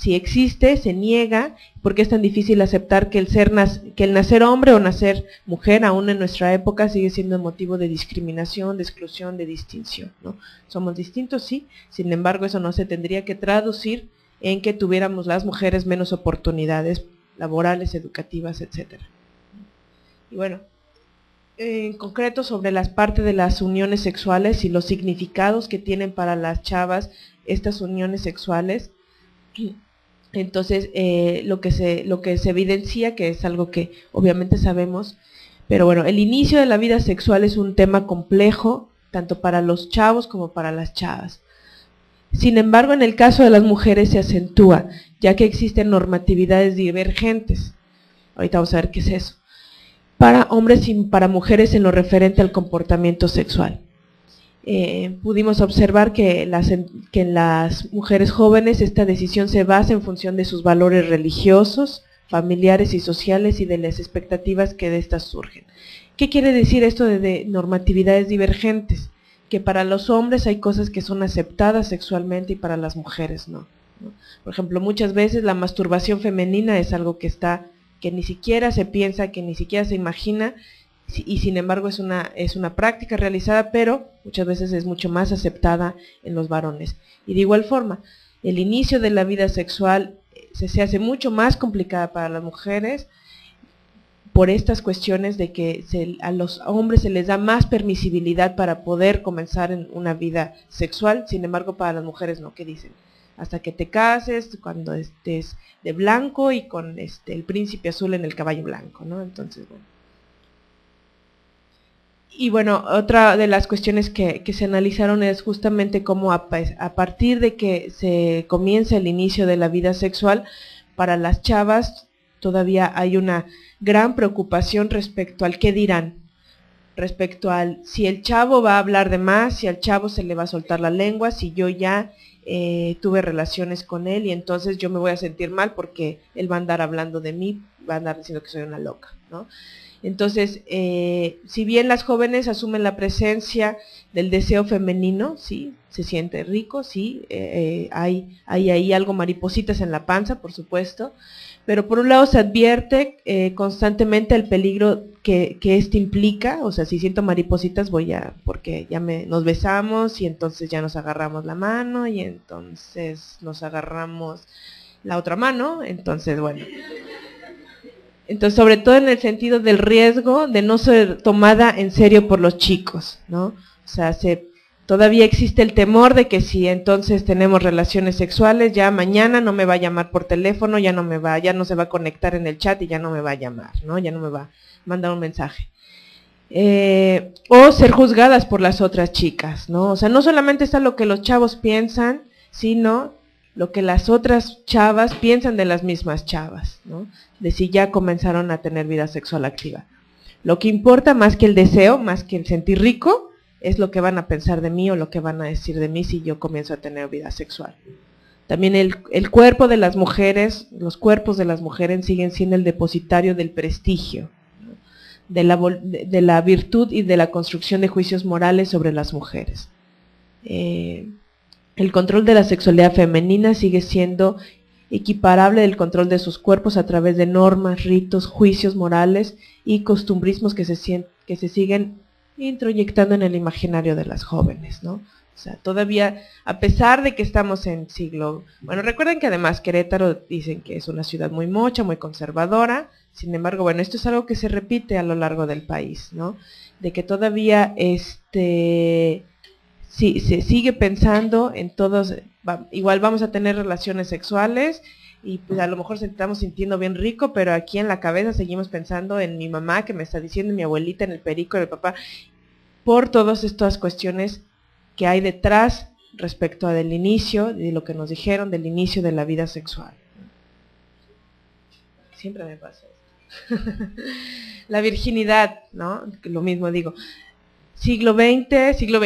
existe, se niega? ¿Por qué es tan difícil aceptar que el nacer hombre o nacer mujer, aún en nuestra época, sigue siendo motivo de discriminación, de exclusión, de distinción, ¿no? Somos distintos, sí, sin embargo eso no se tendría que traducir en que tuviéramos las mujeres menos oportunidades laborales, educativas, etc. Y bueno, en concreto sobre las partes de las uniones sexuales y los significados que tienen para las chavas estas uniones sexuales. Entonces, lo que se evidencia, que es algo que obviamente sabemos, pero bueno, el inicio de la vida sexual es un tema complejo, tanto para los chavos como para las chavas. Sin embargo, en el caso de las mujeres se acentúa, ya que existen normatividades divergentes. Ahorita vamos a ver qué es eso. Para hombres y para mujeres en lo referente al comportamiento sexual. Pudimos observar que en las mujeres jóvenes esta decisión se basa en función de sus valores religiosos, familiares y sociales y de las expectativas que de estas surgen. ¿Qué quiere decir esto de normatividades divergentes? Que para los hombres hay cosas que son aceptadas sexualmente y para las mujeres no. Por ejemplo, muchas veces la masturbación femenina es algo que ni siquiera se piensa, que ni siquiera se imagina, y sin embargo es una práctica realizada, pero muchas veces es mucho más aceptada en los varones. Y de igual forma, el inicio de la vida sexual se hace mucho más complicada para las mujeres por estas cuestiones de que a los hombres se les da más permisibilidad para poder comenzar en una vida sexual, sin embargo para las mujeres no. ¿Qué dicen? Hasta que te cases, cuando estés de blanco y con el príncipe azul en el caballo blanco, ¿no? Entonces, bueno. Y bueno, otra de las cuestiones que se analizaron es justamente cómo a partir de que se comienza el inicio de la vida sexual, para las chavas todavía hay una gran preocupación respecto al qué dirán, respecto al si el chavo va a hablar de más, si al chavo se le va a soltar la lengua, si yo ya tuve relaciones con él y entonces yo me voy a sentir mal porque él va a andar hablando de mí, va a andar diciendo que soy una loca, ¿no? Entonces, si bien las jóvenes asumen la presencia del deseo femenino, sí, se siente rico, sí, hay ahí algo maripositas en la panza, por supuesto, pero por un lado se advierte constantemente el peligro que esto implica, o sea, si siento maripositas porque ya nos besamos y entonces ya nos agarramos la mano y entonces nos agarramos la otra mano, entonces bueno. Entonces, sobre todo en el sentido del riesgo de no ser tomada en serio por los chicos, ¿no? O sea, todavía existe el temor de que si entonces tenemos relaciones sexuales, ya mañana no me va a llamar por teléfono, ya no se va a conectar en el chat y ya no me va a llamar, ¿no? Ya no me va a mandar un mensaje. O ser juzgadas por las otras chicas, ¿no? O sea, no solamente está lo que los chavos piensan, sino lo que las otras chavas piensan de las mismas chavas, ¿no? De si ya comenzaron a tener vida sexual activa. Lo que importa más que el deseo, más que el sentir rico, es lo que van a pensar de mí o lo que van a decir de mí si yo comienzo a tener vida sexual. También el cuerpo de las mujeres, los cuerpos de las mujeres siguen siendo el depositario del prestigio, ¿no? de la virtud y de la construcción de juicios morales sobre las mujeres. El control de la sexualidad femenina sigue siendo equiparable del control de sus cuerpos a través de normas, ritos, juicios morales y costumbrismos que se siguen introyectando en el imaginario de las jóvenes, ¿no? O sea, todavía, a pesar de que estamos en siglo... Bueno, recuerden que además Querétaro dicen que es una ciudad muy mocha, muy conservadora, Sin embargo, bueno, esto es algo que se repite a lo largo del país, ¿no? De que todavía sí, se sigue pensando en todos, igual vamos a tener relaciones sexuales y pues a lo mejor se estamos sintiendo bien rico, pero aquí en la cabeza seguimos pensando en mi mamá que me está diciendo, en mi abuelita, en el perico, en el papá, por todas estas cuestiones que hay detrás respecto a del inicio, de lo que nos dijeron del inicio de la vida sexual. Siempre me pasa esto. La virginidad, ¿no? Lo mismo digo. Siglo XX, siglo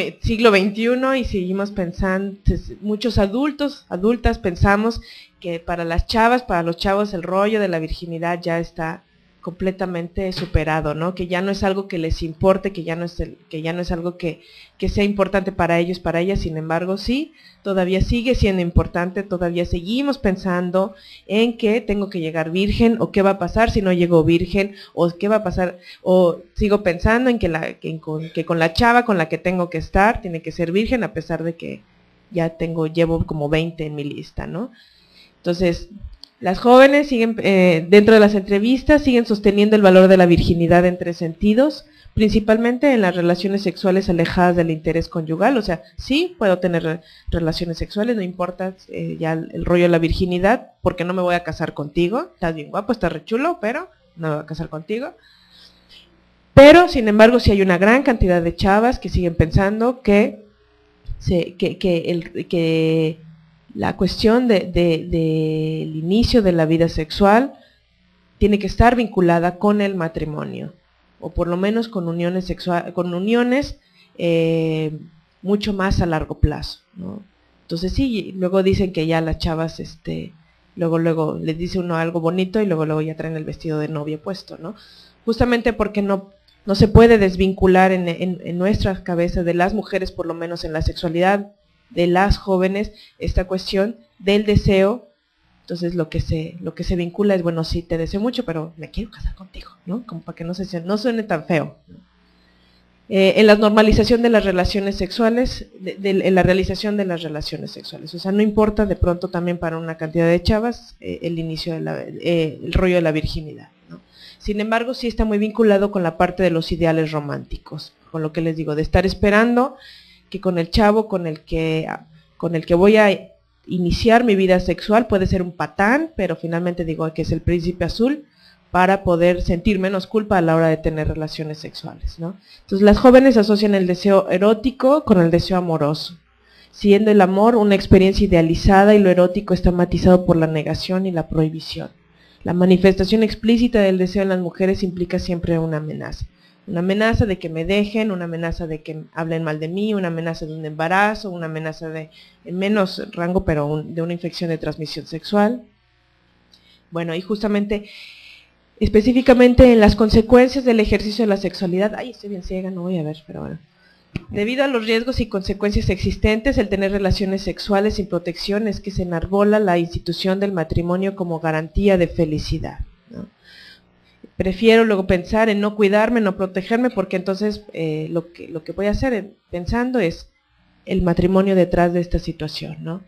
XXI y seguimos pensando, muchos adultas pensamos que para las chavas, para los chavos el rollo de la virginidad ya está completamente superado, ¿no? Que ya no es algo que les importe, que ya no es algo que sea importante para ellos, para ellas. Sin embargo, sí, todavía sigue siendo importante, todavía seguimos pensando en que tengo que llegar virgen, o qué va a pasar si no llego virgen, o qué va a pasar, o sigo pensando en que con la chava con la que tengo que estar tiene que ser virgen, a pesar de que ya llevo como 20 en mi lista, ¿no? Entonces, las jóvenes siguen, dentro de las entrevistas, siguen sosteniendo el valor de la virginidad en 3 sentidos, principalmente en las relaciones sexuales alejadas del interés conyugal. O sea, sí puedo tener relaciones sexuales, no importa ya el rollo de la virginidad, porque no me voy a casar contigo, estás bien guapo, estás re chulo, pero no me voy a casar contigo. Pero, sin embargo, sí hay una gran cantidad de chavas que siguen pensando que la cuestión del inicio de la vida sexual tiene que estar vinculada con el matrimonio, o por lo menos con uniones mucho más a largo plazo, ¿no? Entonces sí, luego dicen que ya las chavas, luego les dice uno algo bonito y luego ya traen el vestido de novia puesto, ¿no? Justamente porque no se puede desvincular en nuestras cabezas de las mujeres, por lo menos en la sexualidad de las jóvenes, esta cuestión del deseo. Entonces lo que se vincula es, bueno, sí te deseo mucho, pero me quiero casar contigo, ¿no? Como para que no suene tan feo. En la normalización de las relaciones sexuales, en la realización de las relaciones sexuales. O sea, no importa de pronto también para una cantidad de chavas el inicio el rollo de la virginidad, ¿no? Sin embargo, sí está muy vinculado con la parte de los ideales románticos, con lo que les digo, de estar esperando que con el chavo con el que voy a iniciar mi vida sexual puede ser un patán, pero finalmente digo que es el príncipe azul, para poder sentir menos culpa a la hora de tener relaciones sexuales, ¿no? Entonces las jóvenes asocian el deseo erótico con el deseo amoroso, siendo el amor una experiencia idealizada y lo erótico está matizado por la negación y la prohibición. La manifestación explícita del deseo en las mujeres implica siempre una amenaza de que me dejen, una amenaza de que hablen mal de mí, una amenaza de un embarazo, una amenaza de, en menos rango, pero de una infección de transmisión sexual. Bueno, y justamente, específicamente en las consecuencias del ejercicio de la sexualidad, ay, estoy bien ciega, no voy a ver, pero bueno. Debido a los riesgos y consecuencias existentes, el tener relaciones sexuales sin protección es que se enarbola la institución del matrimonio como garantía de felicidad, ¿no? Prefiero luego pensar en no cuidarme, no protegerme, porque entonces lo que voy a hacer pensando es el matrimonio detrás de esta situación, ¿no?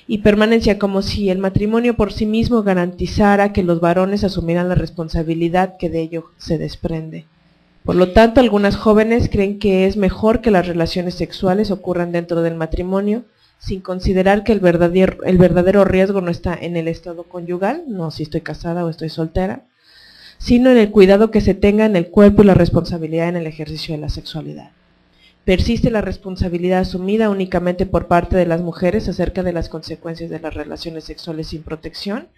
Y permanencia como si el matrimonio por sí mismo garantizara que los varones asumieran la responsabilidad que de ello se desprende. Por lo tanto, algunas jóvenes creen que es mejor que las relaciones sexuales ocurran dentro del matrimonio, sin considerar que el verdadero riesgo no está en el estado conyugal, no si estoy casada o estoy soltera, sino en el cuidado que se tenga en el cuerpo y la responsabilidad en el ejercicio de la sexualidad. Persiste la responsabilidad asumida únicamente por parte de las mujeres acerca de las consecuencias de las relaciones sexuales sin protección.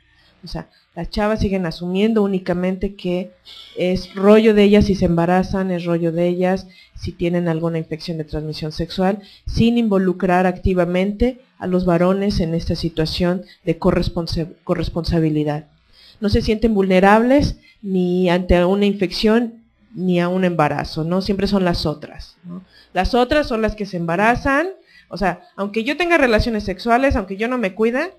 O sea, las chavas siguen asumiendo únicamente que es rollo de ellas si se embarazan, es rollo de ellas si tienen alguna infección de transmisión sexual, sin involucrar activamente a los varones en esta situación de corresponsabilidad. No se sienten vulnerables ni ante una infección ni a un embarazo, ¿no? Siempre son las otras, ¿no? Las otras son las que se embarazan. O sea, aunque yo tenga relaciones sexuales, aunque yo no me cuide,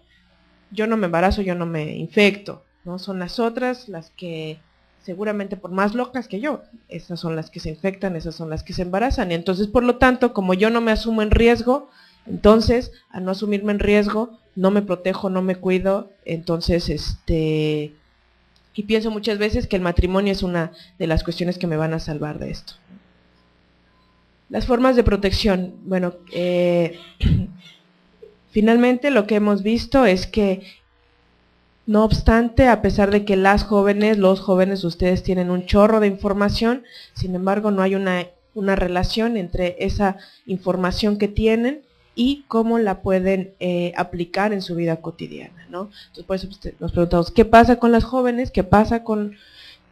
yo no me embarazo, yo no me infecto, ¿no? Son las otras las que, seguramente por más locas que yo, esas son las que se infectan, esas son las que se embarazan. Y entonces, por lo tanto, como yo no me asumo en riesgo, entonces, al no asumirme en riesgo, no me protejo, no me cuido, entonces, Y pienso muchas veces que el matrimonio es una de las cuestiones que me van a salvar de esto. Las formas de protección. Bueno, finalmente lo que hemos visto es que, no obstante, a pesar de que las jóvenes, los jóvenes, ustedes tienen un chorro de información, sin embargo no hay una relación entre esa información que tienen y cómo la pueden aplicar en su vida cotidiana, ¿no? Entonces, por eso nos preguntamos, ¿qué pasa con las jóvenes? ¿Qué pasa con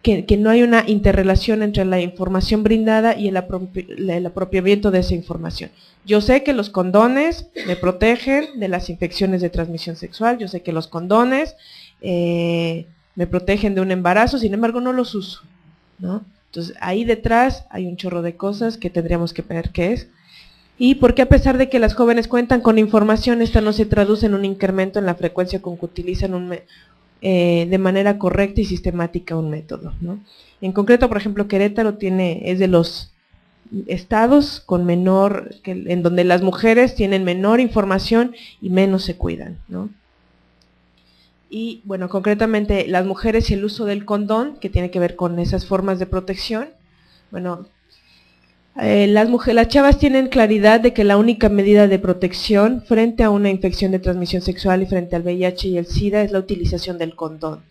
que no hay una interrelación entre la información brindada y el apropiamiento de esa información? Yo sé que los condones me protegen de las infecciones de transmisión sexual, yo sé que los condones me protegen de un embarazo, sin embargo no los uso, ¿no? Entonces ahí detrás hay un chorro de cosas que tendríamos que ver qué es. Y porque a pesar de que las jóvenes cuentan con información, esta no se traduce en un incremento en la frecuencia con que utilizan de manera correcta y sistemática un método, ¿no? En concreto, por ejemplo, Querétaro es de los estados con en donde las mujeres tienen menor información y menos se cuidan, ¿no? Y bueno, concretamente las mujeres y el uso del condón, que tiene que ver con esas formas de protección. Bueno, las chavas tienen claridad de que la única medida de protección frente a una infección de transmisión sexual y frente al VIH y el SIDA es la utilización del condón.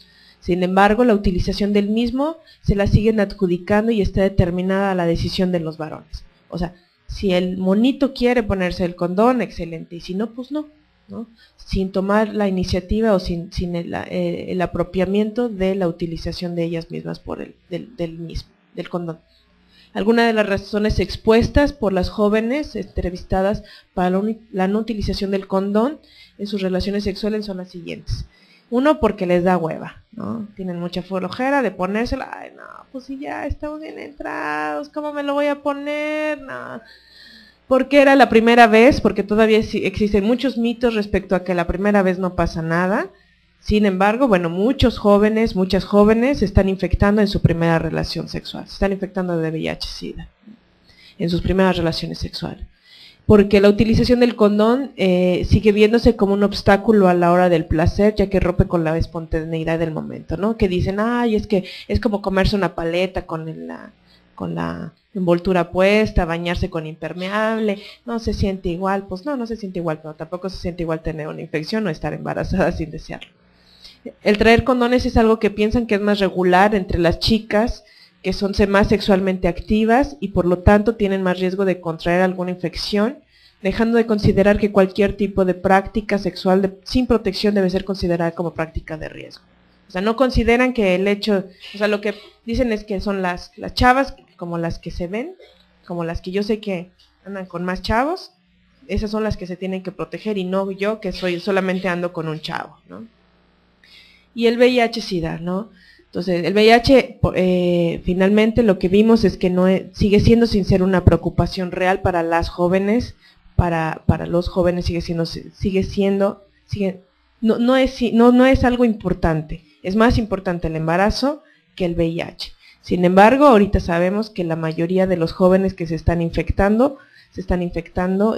Sin embargo, la utilización del mismo se la siguen adjudicando y está determinada a la decisión de los varones. O sea, si el monito quiere ponerse el condón, excelente, y si no, pues no, ¿no? Sin tomar la iniciativa o sin el apropiamiento de la utilización de ellas mismas del condón. Algunas de las razones expuestas por las jóvenes entrevistadas para la no utilización del condón en sus relaciones sexuales son las siguientes. Uno, porque les da hueva, ¿no? Tienen mucha flojera de ponérsela. Ay, no, pues si ya estamos bien entrados, ¿cómo me lo voy a poner? No. Porque era la primera vez, porque todavía existen muchos mitos respecto a que la primera vez no pasa nada. Sin embargo, bueno, muchas jóvenes se están infectando en su primera relación sexual, se están infectando de VIH-Sida en sus primeras relaciones sexuales. Porque la utilización del condón sigue viéndose como un obstáculo a la hora del placer, ya que rompe con la espontaneidad del momento, ¿no? Que dicen, ay, es que es como comerse una paleta con la envoltura puesta, bañarse con impermeable, no se siente igual. Pues no se siente igual, pero tampoco se siente igual tener una infección o estar embarazada sin desearlo. El traer condones es algo que piensan que es más regular entre las chicas, que son más sexualmente activas y por lo tanto tienen más riesgo de contraer alguna infección, dejando de considerar que cualquier tipo de práctica sexual sin protección debe ser considerada como práctica de riesgo. O sea, no consideran que el hecho, o sea, lo que dicen es que son las chavas, como las que se ven, como las que yo sé que andan con más chavos, esas son las que se tienen que proteger y no yo que solamente ando con un chavo, ¿no? Y el VIH-Sida, ¿no? Entonces, el VIH, finalmente lo que vimos es que sigue siendo sin ser una preocupación real para las jóvenes, para los jóvenes no es algo importante. Es más importante el embarazo que el VIH. Sin embargo, ahorita sabemos que la mayoría de los jóvenes que se están infectando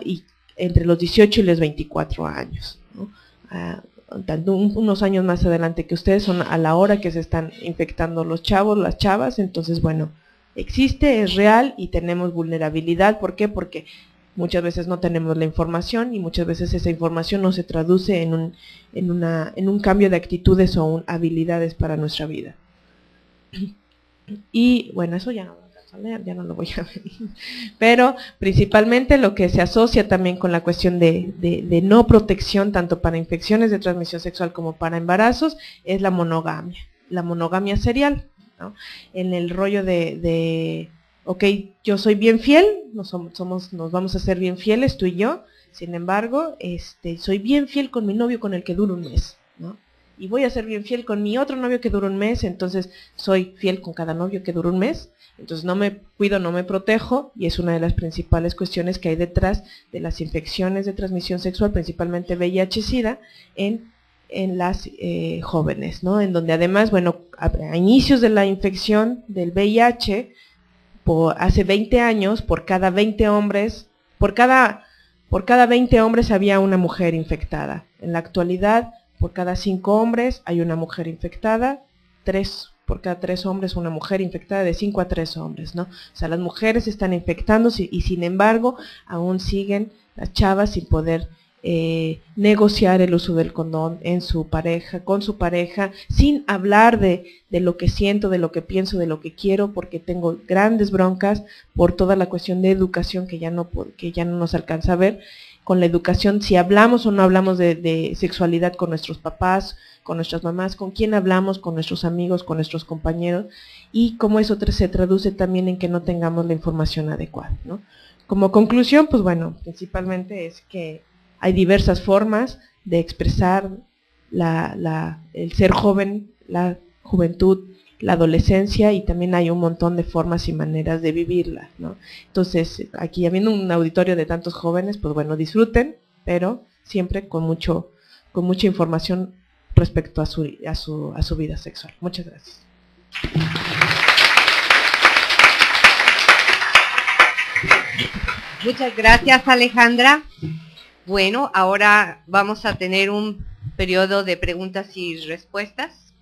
y entre los 18 y los 24 años, ¿no? Unos años más adelante que ustedes son a la hora que se están infectando los chavos, las chavas. Entonces, bueno, existe, es real y tenemos vulnerabilidad. ¿Por qué? Porque muchas veces no tenemos la información y muchas veces esa información no se traduce en un cambio de actitudes o habilidades para nuestra vida. Y bueno, eso ya no ya no lo voy a ver, pero principalmente lo que se asocia también con la cuestión de no protección tanto para infecciones de transmisión sexual como para embarazos es la monogamia serial, ¿no? En el rollo ok, yo soy bien fiel, nos vamos a ser bien fieles tú y yo, sin embargo, soy bien fiel con mi novio con el que dura un mes, ¿no? Y voy a ser bien fiel con mi otro novio que dura un mes, entonces soy fiel con cada novio que dura un mes. Entonces no me cuido, no me protejo, y es una de las principales cuestiones que hay detrás de las infecciones de transmisión sexual, principalmente VIH-Sida, en las jóvenes, ¿no? En donde además, bueno, a inicios de la infección del VIH, hace 20 años, por cada 20 hombres había una mujer infectada. En la actualidad, por cada 5 hombres hay una mujer infectada, por cada 3 hombres, una mujer infectada, de 5 a 3 hombres, ¿no? O sea, las mujeres están infectándose y sin embargo aún siguen las chavas sin poder negociar el uso del condón en su pareja, con su pareja, sin hablar de lo que siento, de lo que pienso, de lo que quiero, porque tengo grandes broncas por toda la cuestión de educación que ya no nos alcanza a ver. Con la educación, si hablamos o no hablamos de sexualidad con nuestros papás, con nuestras mamás, con quién hablamos, con nuestros amigos, con nuestros compañeros, y cómo eso se traduce también en que no tengamos la información adecuada, ¿no? Como conclusión, pues bueno, principalmente es que hay diversas formas de expresar el ser joven, la juventud, la adolescencia, y también hay un montón de formas y maneras de vivirla, ¿no? Entonces, aquí habiendo un auditorio de tantos jóvenes, pues bueno, disfruten, pero siempre con mucha información respecto a su vida sexual. Muchas gracias. Muchas gracias, Alejandra. Bueno, ahora vamos a tener un periodo de preguntas y respuestas.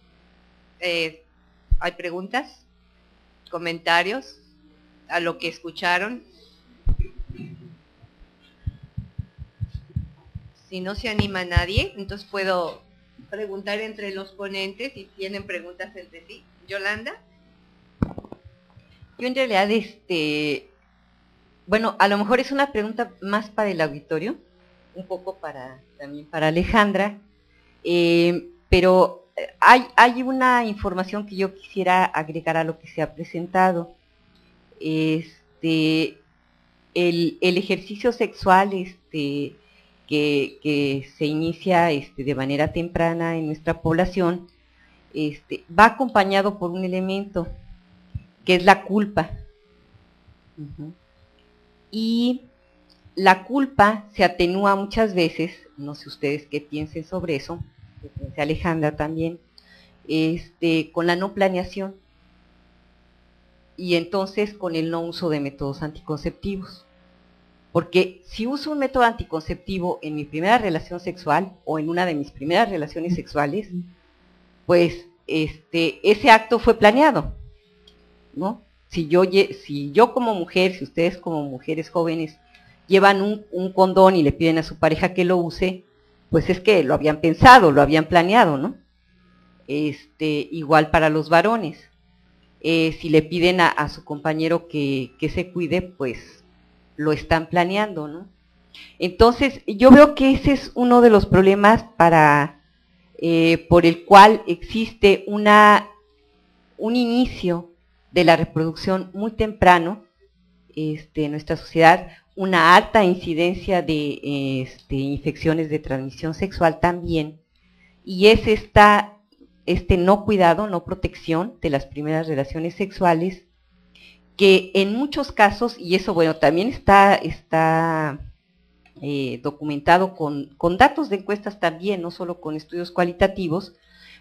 ¿Hay preguntas? ¿Comentarios a lo que escucharon? Si no se anima nadie, entonces puedo preguntar entre los ponentes si tienen preguntas entre sí. Yolanda. Yo en realidad, bueno, a lo mejor es una pregunta más para el auditorio, un poco también para Alejandra, pero hay una información que yo quisiera agregar a lo que se ha presentado. El ejercicio sexual que se inicia de manera temprana en nuestra población va acompañado por un elemento que es la culpa. Y la culpa se atenúa muchas veces, no sé ustedes qué piensen sobre eso, que piense Alejandra también, con la no planeación y entonces con el no uso de métodos anticonceptivos. Porque si uso un método anticonceptivo en mi primera relación sexual o en una de mis primeras relaciones sexuales, pues ese acto fue planeado, ¿no? Si yo como mujer, si ustedes como mujeres jóvenes llevan un condón y le piden a su pareja que lo use, pues es que lo habían pensado, lo habían planeado, ¿no? Igual para los varones. Si le piden a su compañero que se cuide, pues lo están planeando, ¿no? Entonces, yo veo que ese es uno de los problemas por el cual existe un inicio de la reproducción muy temprano en nuestra sociedad, una alta incidencia de infecciones de transmisión sexual también, y es no cuidado, no protección de las primeras relaciones sexuales, que en muchos casos, y eso bueno, también está documentado con datos de encuestas también, no solo con estudios cualitativos,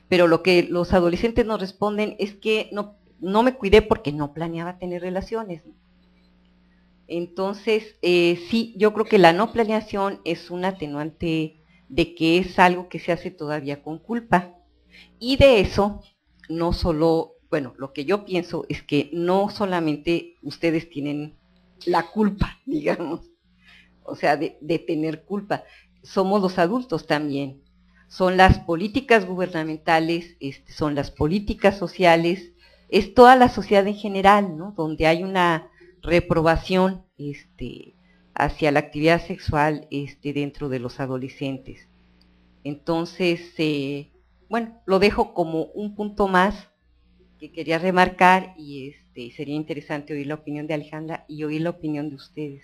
pero lo que los adolescentes nos responden es que no me cuidé porque no planeaba tener relaciones. Entonces, sí, yo creo que la no planeación es un atenuante de que es algo que se hace todavía con culpa. Y de eso, no solo, bueno, lo que yo pienso es que no solamente ustedes tienen la culpa, digamos, o sea, de tener culpa, somos los adultos también. Son las políticas gubernamentales, son las políticas sociales, es toda la sociedad en general, ¿no? Donde hay una reprobación hacia la actividad sexual dentro de los adolescentes. Entonces, bueno, lo dejo como un punto más que quería remarcar, y sería interesante oír la opinión de Alejandra y oír la opinión de ustedes.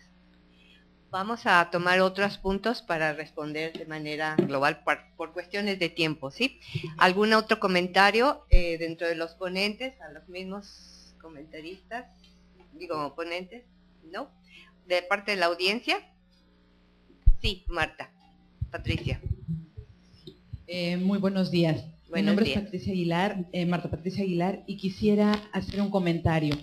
Vamos a tomar otros puntos para responder de manera global por cuestiones de tiempo, ¿sí? ¿Algún otro comentario dentro de los ponentes, a los mismos comentaristas, digo ponentes? ¿No? ¿De parte de la audiencia? Sí, Marta. Patricia. Muy buenos días. Mi nombre es Patricia Aguilar, Marta Patricia Aguilar, y quisiera hacer un comentario.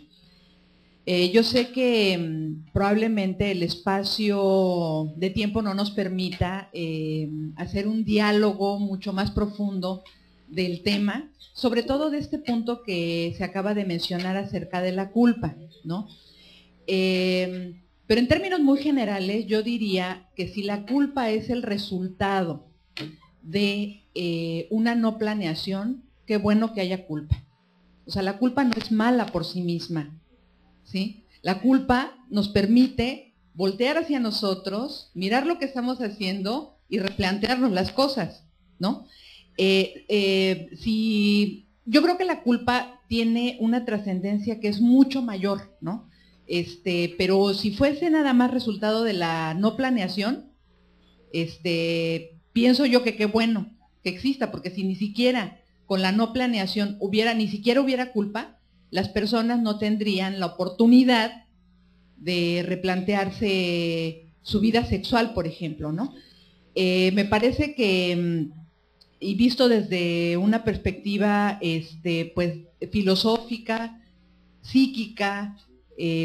Yo sé que probablemente el espacio de tiempo no nos permita hacer un diálogo mucho más profundo del tema, sobre todo de este punto que se acaba de mencionar acerca de la culpa, ¿no? Pero en términos muy generales, yo diría que si la culpa es el resultado de una no planeación, qué bueno que haya culpa. O sea, la culpa no es mala por sí misma, ¿sí? La culpa nos permite voltear hacia nosotros, mirar lo que estamos haciendo y replantearnos las cosas, ¿no? Yo creo que la culpa tiene una trascendencia que es mucho mayor, ¿no? Pero si fuese nada más resultado de la no planeación, pienso yo que qué bueno que exista, porque si ni siquiera con la no planeación ni siquiera hubiera culpa, las personas no tendrían la oportunidad de replantearse su vida sexual, por ejemplo, ¿no? Me parece que, y visto desde una perspectiva pues, filosófica, psíquica,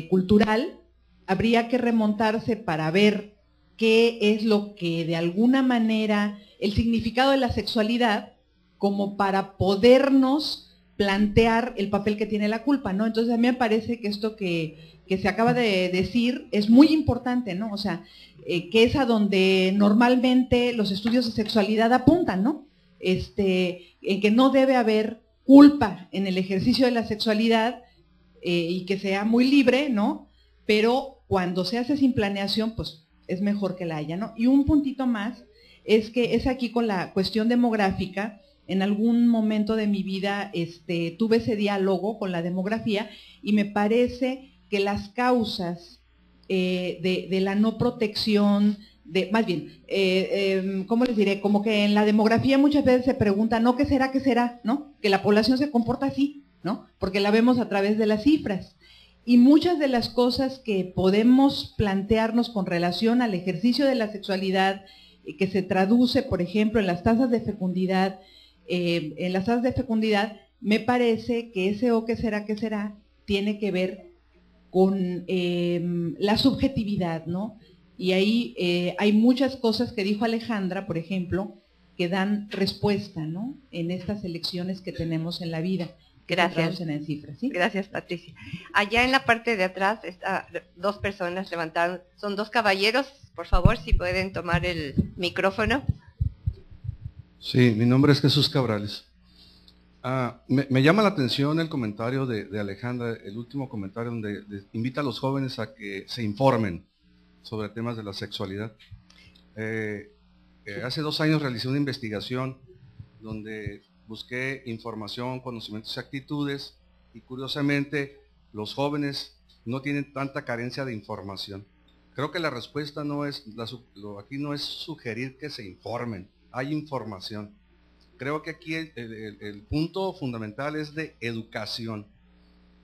cultural, habría que remontarse para ver qué es lo que de alguna manera, el significado de la sexualidad, como para podernos plantear el papel que tiene la culpa, ¿no? Entonces a mí me parece que esto que se acaba de decir es muy importante, ¿no? O sea, que es a donde normalmente los estudios de sexualidad apuntan, ¿no? En que no debe haber culpa en el ejercicio de la sexualidad y que sea muy libre, ¿no? Pero cuando se hace sin planeación, pues es mejor que la haya, ¿no? Y un puntito más es que es aquí con la cuestión demográfica. En algún momento de mi vida tuve ese diálogo con la demografía y me parece que las causas de la no protección, más bien, ¿cómo les diré? Como que en la demografía muchas veces se pregunta, ¿no? ¿Qué será? ¿No? Que la población se comporta así, ¿no? Porque la vemos a través de las cifras. Y muchas de las cosas que podemos plantearnos con relación al ejercicio de la sexualidad, que se traduce, por ejemplo, en las tasas de fecundidad, me parece que ese o qué será, tiene que ver con la subjetividad, ¿no? Y ahí hay muchas cosas que dijo Alejandra, por ejemplo, que dan respuesta, ¿no? En estas elecciones que tenemos en la vida. Gracias. En cifras, ¿sí? Gracias, Patricia. Allá en la parte de atrás, dos personas levantaron, son dos caballeros, por favor, si pueden tomar el micrófono. Sí, mi nombre es Jesús Cabrales. Me llama la atención el comentario de Alejandra, el último comentario donde invita a los jóvenes a que se informen sobre temas de la sexualidad. Hace 2 años realicé una investigación donde busqué información, conocimientos y actitudes, y curiosamente los jóvenes no tienen tanta carencia de información. Creo que la respuesta no es, aquí no es sugerir que se informen, hay información. Creo que aquí el punto fundamental es de educación,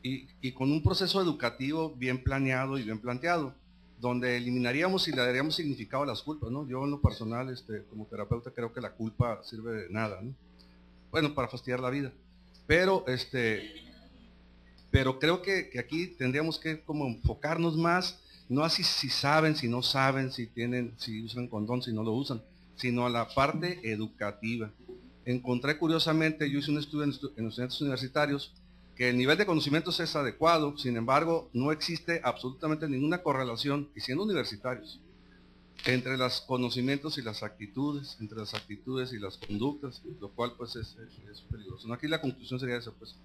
y con un proceso educativo bien planeado y bien planteado, donde eliminaríamos y le daríamos significado a las culpas, ¿no? Yo en lo personal, como terapeuta, creo que la culpa sirve de nada, ¿no? Bueno, para fastidiar la vida. Pero creo que aquí tendríamos que como enfocarnos más, no así si saben, si no saben, si usan condón, si no lo usan, sino a la parte educativa. Encontré curiosamente, yo hice un estudio en los estudiantes universitarios, que el nivel de conocimientos es adecuado, sin embargo, no existe absolutamente ninguna correlación, y siendo universitarios, entre los conocimientos y las actitudes, entre las actitudes y las conductas, lo cual pues es peligroso. Aquí la conclusión sería esa, pues,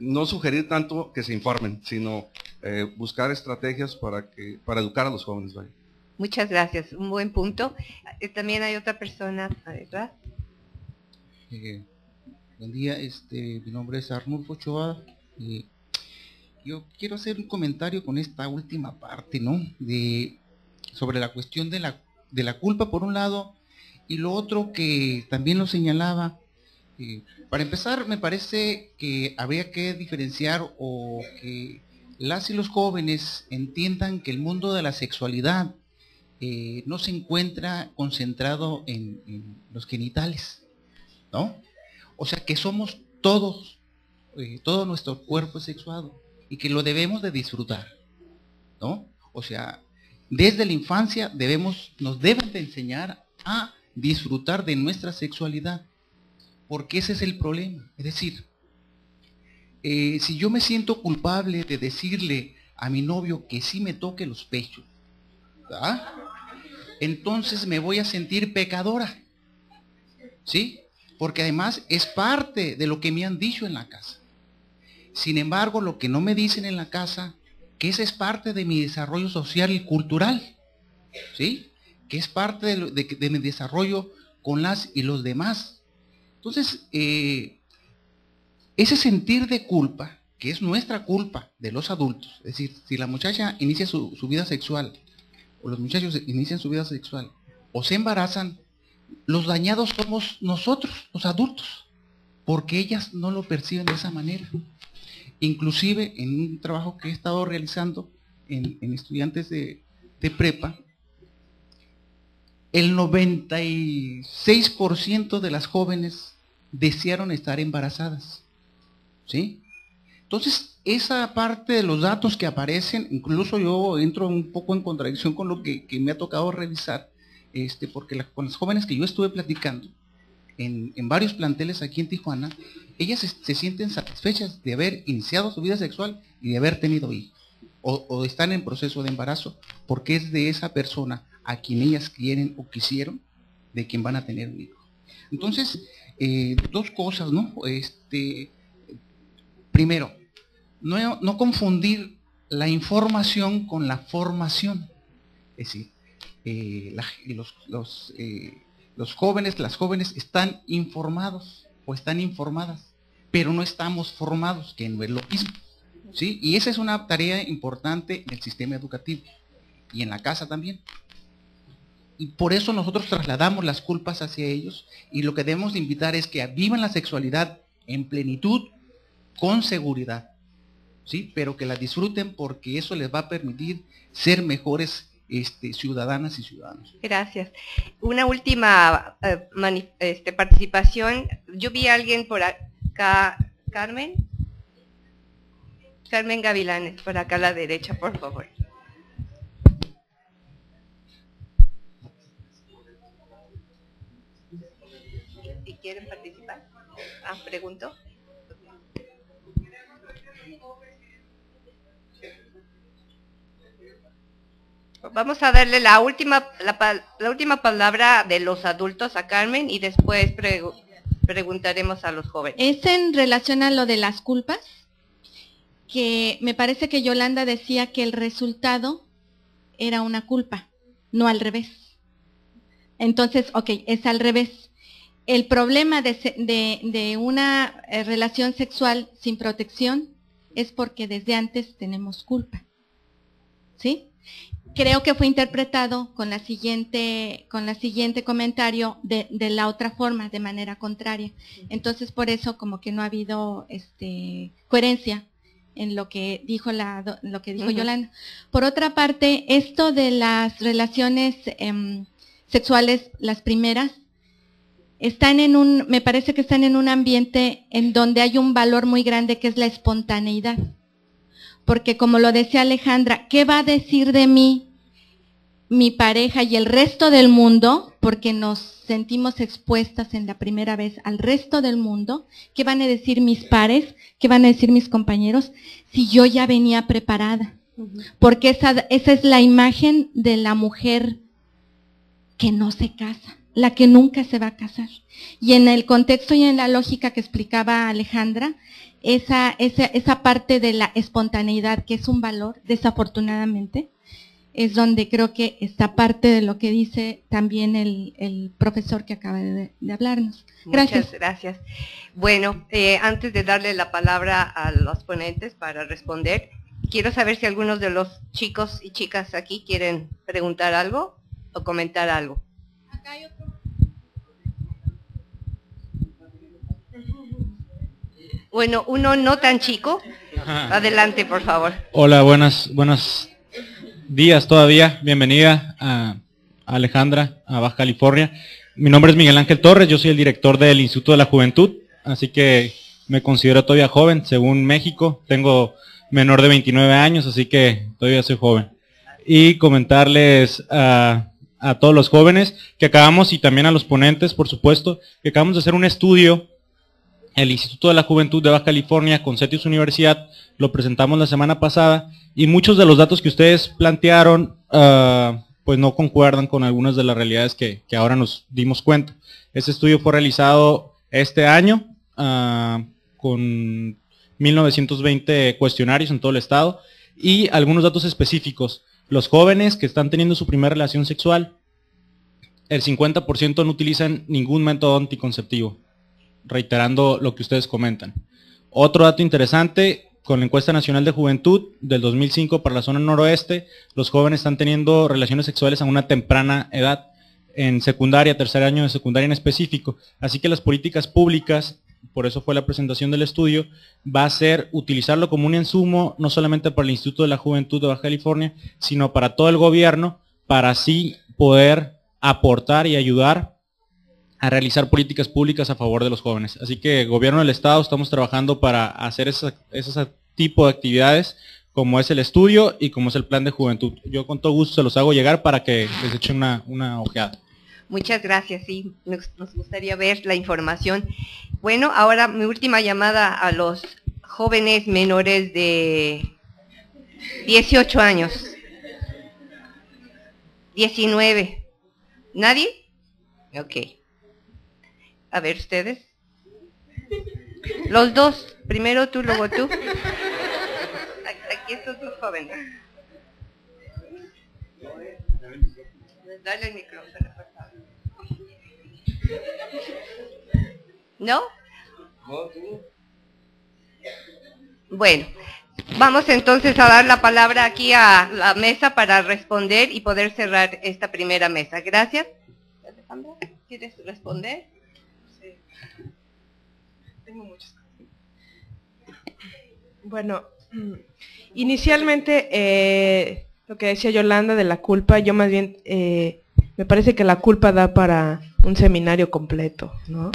no sugerir tanto que se informen, sino buscar estrategias para educar a los jóvenes. ¿Vale? Muchas gracias, un buen punto. También hay otra persona atrás. Buen día, mi nombre es Arnulfo Ochoa. Yo quiero hacer un comentario con esta última parte, ¿no? Sobre la cuestión de la culpa por un lado, y lo otro que también lo señalaba. Para empezar, me parece que habría que diferenciar, o que las y los jóvenes entiendan que el mundo de la sexualidad no se encuentra concentrado en los genitales, ¿no? O sea, que somos todos, todo nuestro cuerpo es sexuado, y que lo debemos de disfrutar, ¿no? O sea, desde la infancia nos deben de enseñar a disfrutar de nuestra sexualidad. porque ese es el problema. Es decir, si yo me siento culpable de decirle a mi novio que sí me toque los pechos, ¿verdad?, entonces me voy a sentir pecadora, ¿sí? Porque además es parte de lo que me han dicho en la casa. Sin embargo, lo que no me dicen en la casa, que esa es parte de mi desarrollo social y cultural, ¿sí? Que es parte de mi desarrollo con las y los demás. Entonces, ese sentir de culpa, que es nuestra culpa de los adultos, es decir, si la muchacha inicia su vida sexual, o los muchachos inician su vida sexual, o se embarazan, los dañados somos nosotros, los adultos, porque ellas no lo perciben de esa manera. Inclusive, en un trabajo que he estado realizando en estudiantes de prepa, el 96% de las jóvenes desearon estar embarazadas, ¿sí? Entonces, esa parte de los datos que aparecen, incluso yo entro un poco en contradicción con lo que me ha tocado revisar, porque con las jóvenes que yo estuve platicando, en varios planteles aquí en Tijuana, ellas se sienten satisfechas de haber iniciado su vida sexual y de haber tenido hijos, o están en proceso de embarazo, porque es de esa persona a quien ellas quieren o quisieron, de quien van a tener un hijo. Entonces, dos cosas, ¿no? Primero, no confundir la información con la formación. Es decir, los jóvenes, las jóvenes están informados o están informadas, pero no estamos formados, que no es lo mismo, ¿sí? Y esa es una tarea importante en el sistema educativo y en la casa también. Y por eso nosotros trasladamos las culpas hacia ellos, y lo que debemos de invitar es que vivan la sexualidad en plenitud, con seguridad, ¿sí? Pero que la disfruten, porque eso les va a permitir ser mejores ciudadanas y ciudadanos. Gracias. Una última participación. Yo vi a alguien por acá, Carmen Gavilanes, por acá a la derecha, por favor. ¿Y quieren participar? Pregunto. Vamos a darle la última palabra de los adultos a Carmen, y después preguntaremos a los jóvenes. Es en relación a lo de las culpas, que me parece que Yolanda decía que el resultado era una culpa, no al revés. Entonces, ok, es al revés. El problema de una relación sexual sin protección es porque desde antes tenemos culpa, ¿sí? Creo que fue interpretado con la siguiente comentario de la otra forma, de manera contraria. Entonces, por eso como que no ha habido coherencia en lo que dijo Yolanda. Por otra parte, esto de las relaciones sexuales, las primeras, me parece que están en un ambiente en donde hay un valor muy grande, que es la espontaneidad. Porque como lo decía Alejandra, ¿qué va a decir de mí mi pareja y el resto del mundo? Porque nos sentimos expuestas en la primera vez al resto del mundo. ¿Qué van a decir mis pares? ¿Qué van a decir mis compañeros? Si yo ya venía preparada. Porque esa es la imagen de la mujer que no se casa, la que nunca se va a casar. Y en el contexto y en la lógica que explicaba Alejandra, esa parte de la espontaneidad, que es un valor, desafortunadamente, es donde creo que está parte de lo que dice también el profesor que acaba de hablarnos. Gracias. Muchas gracias. Bueno, antes de darle la palabra a los ponentes para responder, quiero saber si algunos de los chicos y chicas aquí quieren preguntar algo o comentar algo. Acá hay otro. Bueno, uno no tan chico. Adelante, por favor. Hola, buenos días todavía. Bienvenida a Alejandra, a Baja California. Mi nombre es Miguel Ángel Torres, yo soy el director del Instituto de la Juventud, así que me considero todavía joven, según México. Tengo menor de 29 años, así que todavía soy joven. Y comentarles a todos los jóvenes que acabamos, y también a los ponentes, por supuesto, que acabamos de hacer un estudio el Instituto de la Juventud de Baja California con CETIUS Universidad, lo presentamos la semana pasada, y muchos de los datos que ustedes plantearon pues no concuerdan con algunas de las realidades que ahora nos dimos cuenta. Este estudio fue realizado este año con 1920 cuestionarios en todo el estado, y algunos datos específicos. Los jóvenes que están teniendo su primera relación sexual, el 50% no utilizan ningún método anticonceptivo, reiterando lo que ustedes comentan. Otro dato interesante, con la encuesta nacional de juventud del 2005 para la zona noroeste, los jóvenes están teniendo relaciones sexuales a una temprana edad, en secundaria, tercer año de secundaria en específico. Así que las políticas públicas, por eso fue la presentación del estudio, va a ser utilizarlo como un insumo, no solamente para el Instituto de la Juventud de Baja California, sino para todo el gobierno, para así poder aportar y ayudar a realizar políticas públicas a favor de los jóvenes. Así que gobierno del estado estamos trabajando para hacer ese tipo de actividades, como es el estudio y como es el plan de juventud. Yo con todo gusto se los hago llegar para que les echen una ojeada. Muchas gracias, sí, nos gustaría ver la información. Bueno, ahora mi última llamada a los jóvenes menores de 18 años. 19. ¿Nadie? Ok. A ver, ustedes. Los dos. Primero tú, luego tú. Aquí estos dos jóvenes. Dale el micrófono, por favor. ¿No? Bueno, vamos entonces a dar la palabra aquí a la mesa para responder y poder cerrar esta primera mesa. Gracias. ¿Quieres responder? Sí. Tengo muchas cosas. Bueno, inicialmente lo que decía Yolanda de la culpa, yo más bien me parece que la culpa da para un seminario completo, ¿no?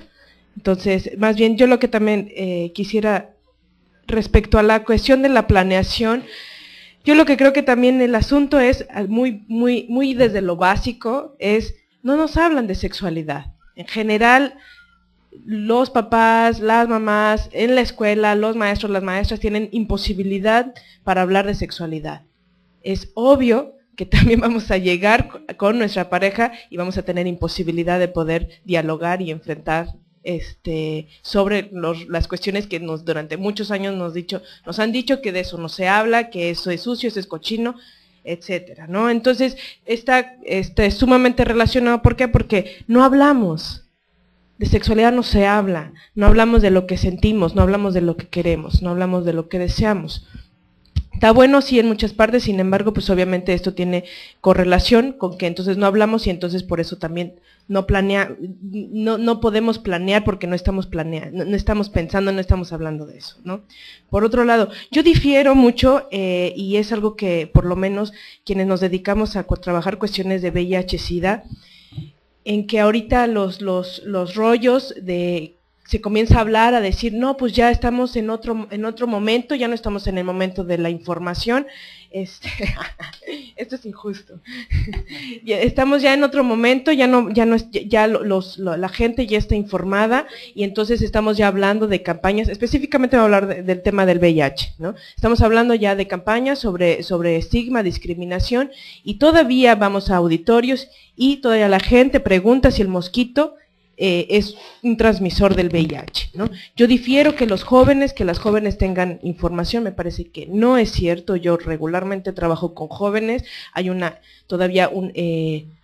Entonces, más bien yo lo que también quisiera respecto a la cuestión de la planeación, yo lo que creo que también el asunto es muy desde lo básico, es no nos hablan de sexualidad. En general, los papás, las mamás, en la escuela, los maestros, las maestras tienen imposibilidad para hablar de sexualidad. Es obvio que también vamos a llegar con nuestra pareja y vamos a tener imposibilidad de poder dialogar y enfrentar sobre las cuestiones que durante muchos años nos han dicho que de eso no se habla, que eso es sucio, eso es cochino, etcétera, ¿no? Entonces, está sumamente relacionado. ¿Por qué? Porque no hablamos. De sexualidad no se habla, no hablamos de lo que sentimos, no hablamos de lo que queremos, no hablamos de lo que deseamos. Está bueno, sí, en muchas partes, sin embargo, pues obviamente esto tiene correlación con que entonces no hablamos y entonces por eso también no podemos planear porque no estamos pensando, no estamos hablando de eso, ¿no? Por otro lado, yo difiero mucho y es algo que por lo menos quienes nos dedicamos a trabajar cuestiones de VIH-Sida, en que ahorita los rollos se comienza a hablar, a decir, no, pues ya estamos en otro momento, ya no estamos en el momento de la información, esto es injusto, estamos ya en otro momento, la gente ya está informada y entonces estamos ya hablando de campañas, específicamente voy a hablar del tema del VIH, ¿no? Estamos hablando ya de campañas sobre estigma, discriminación, y todavía vamos a auditorios y todavía la gente pregunta si el mosquito es un transmisor del VIH, ¿no? Yo difiero que las jóvenes tengan información, me parece que no es cierto. Yo regularmente trabajo con jóvenes, hay todavía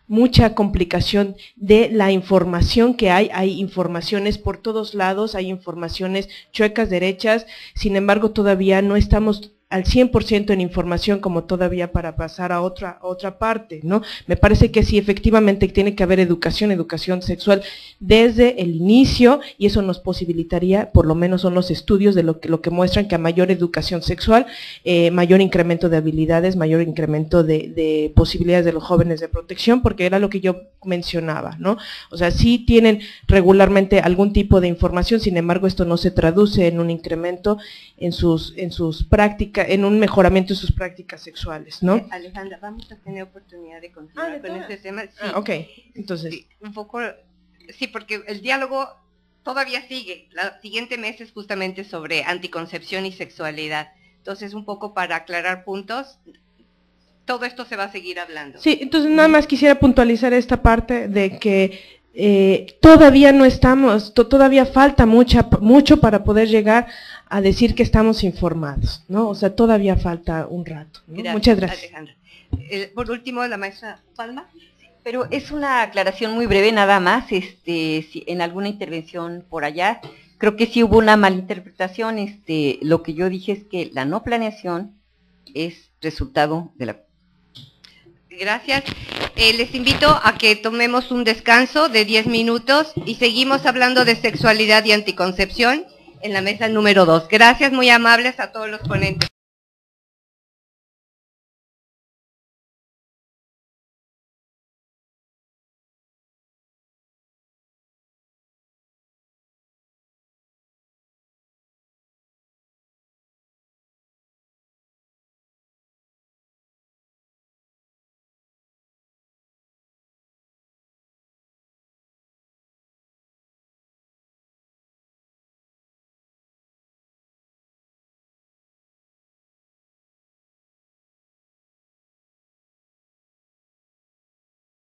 mucha complicación de la información que hay informaciones por todos lados, hay informaciones chuecas, derechas, sin embargo todavía no estamos al 100% en información como todavía para pasar a otra parte, ¿no? Me parece que sí, efectivamente tiene que haber educación sexual desde el inicio y eso nos posibilitaría, por lo menos son los estudios de lo que muestran que a mayor educación sexual, mayor incremento de habilidades, mayor incremento de posibilidades de los jóvenes de protección, porque era lo que yo mencionaba, ¿no? O sea, sí tienen regularmente algún tipo de información, sin embargo esto no se traduce en un incremento en sus prácticas, en un mejoramiento de sus prácticas sexuales, ¿no? Alejandra, vamos a tener oportunidad de continuar con este tema. Sí, ok, entonces. Sí, un poco, sí, porque el diálogo todavía sigue. La siguiente mes es justamente sobre anticoncepción y sexualidad. Entonces, un poco para aclarar puntos, todo esto se va a seguir hablando. Sí, entonces nada más quisiera puntualizar esta parte de que todavía no estamos, todavía falta mucho para poder llegar a decir que estamos informados, ¿no? O sea, todavía falta un rato, ¿no? Gracias, muchas gracias. Alejandra. Por último, la maestra Palma. Pero es una aclaración muy breve nada más, si en alguna intervención por allá, creo que sí hubo una malinterpretación, lo que yo dije es que la no planeación es resultado de la... Gracias. Les invito a que tomemos un descanso de 10 minutos y seguimos hablando de sexualidad y anticoncepción en la mesa número 2. Gracias, muy amables a todos los ponentes.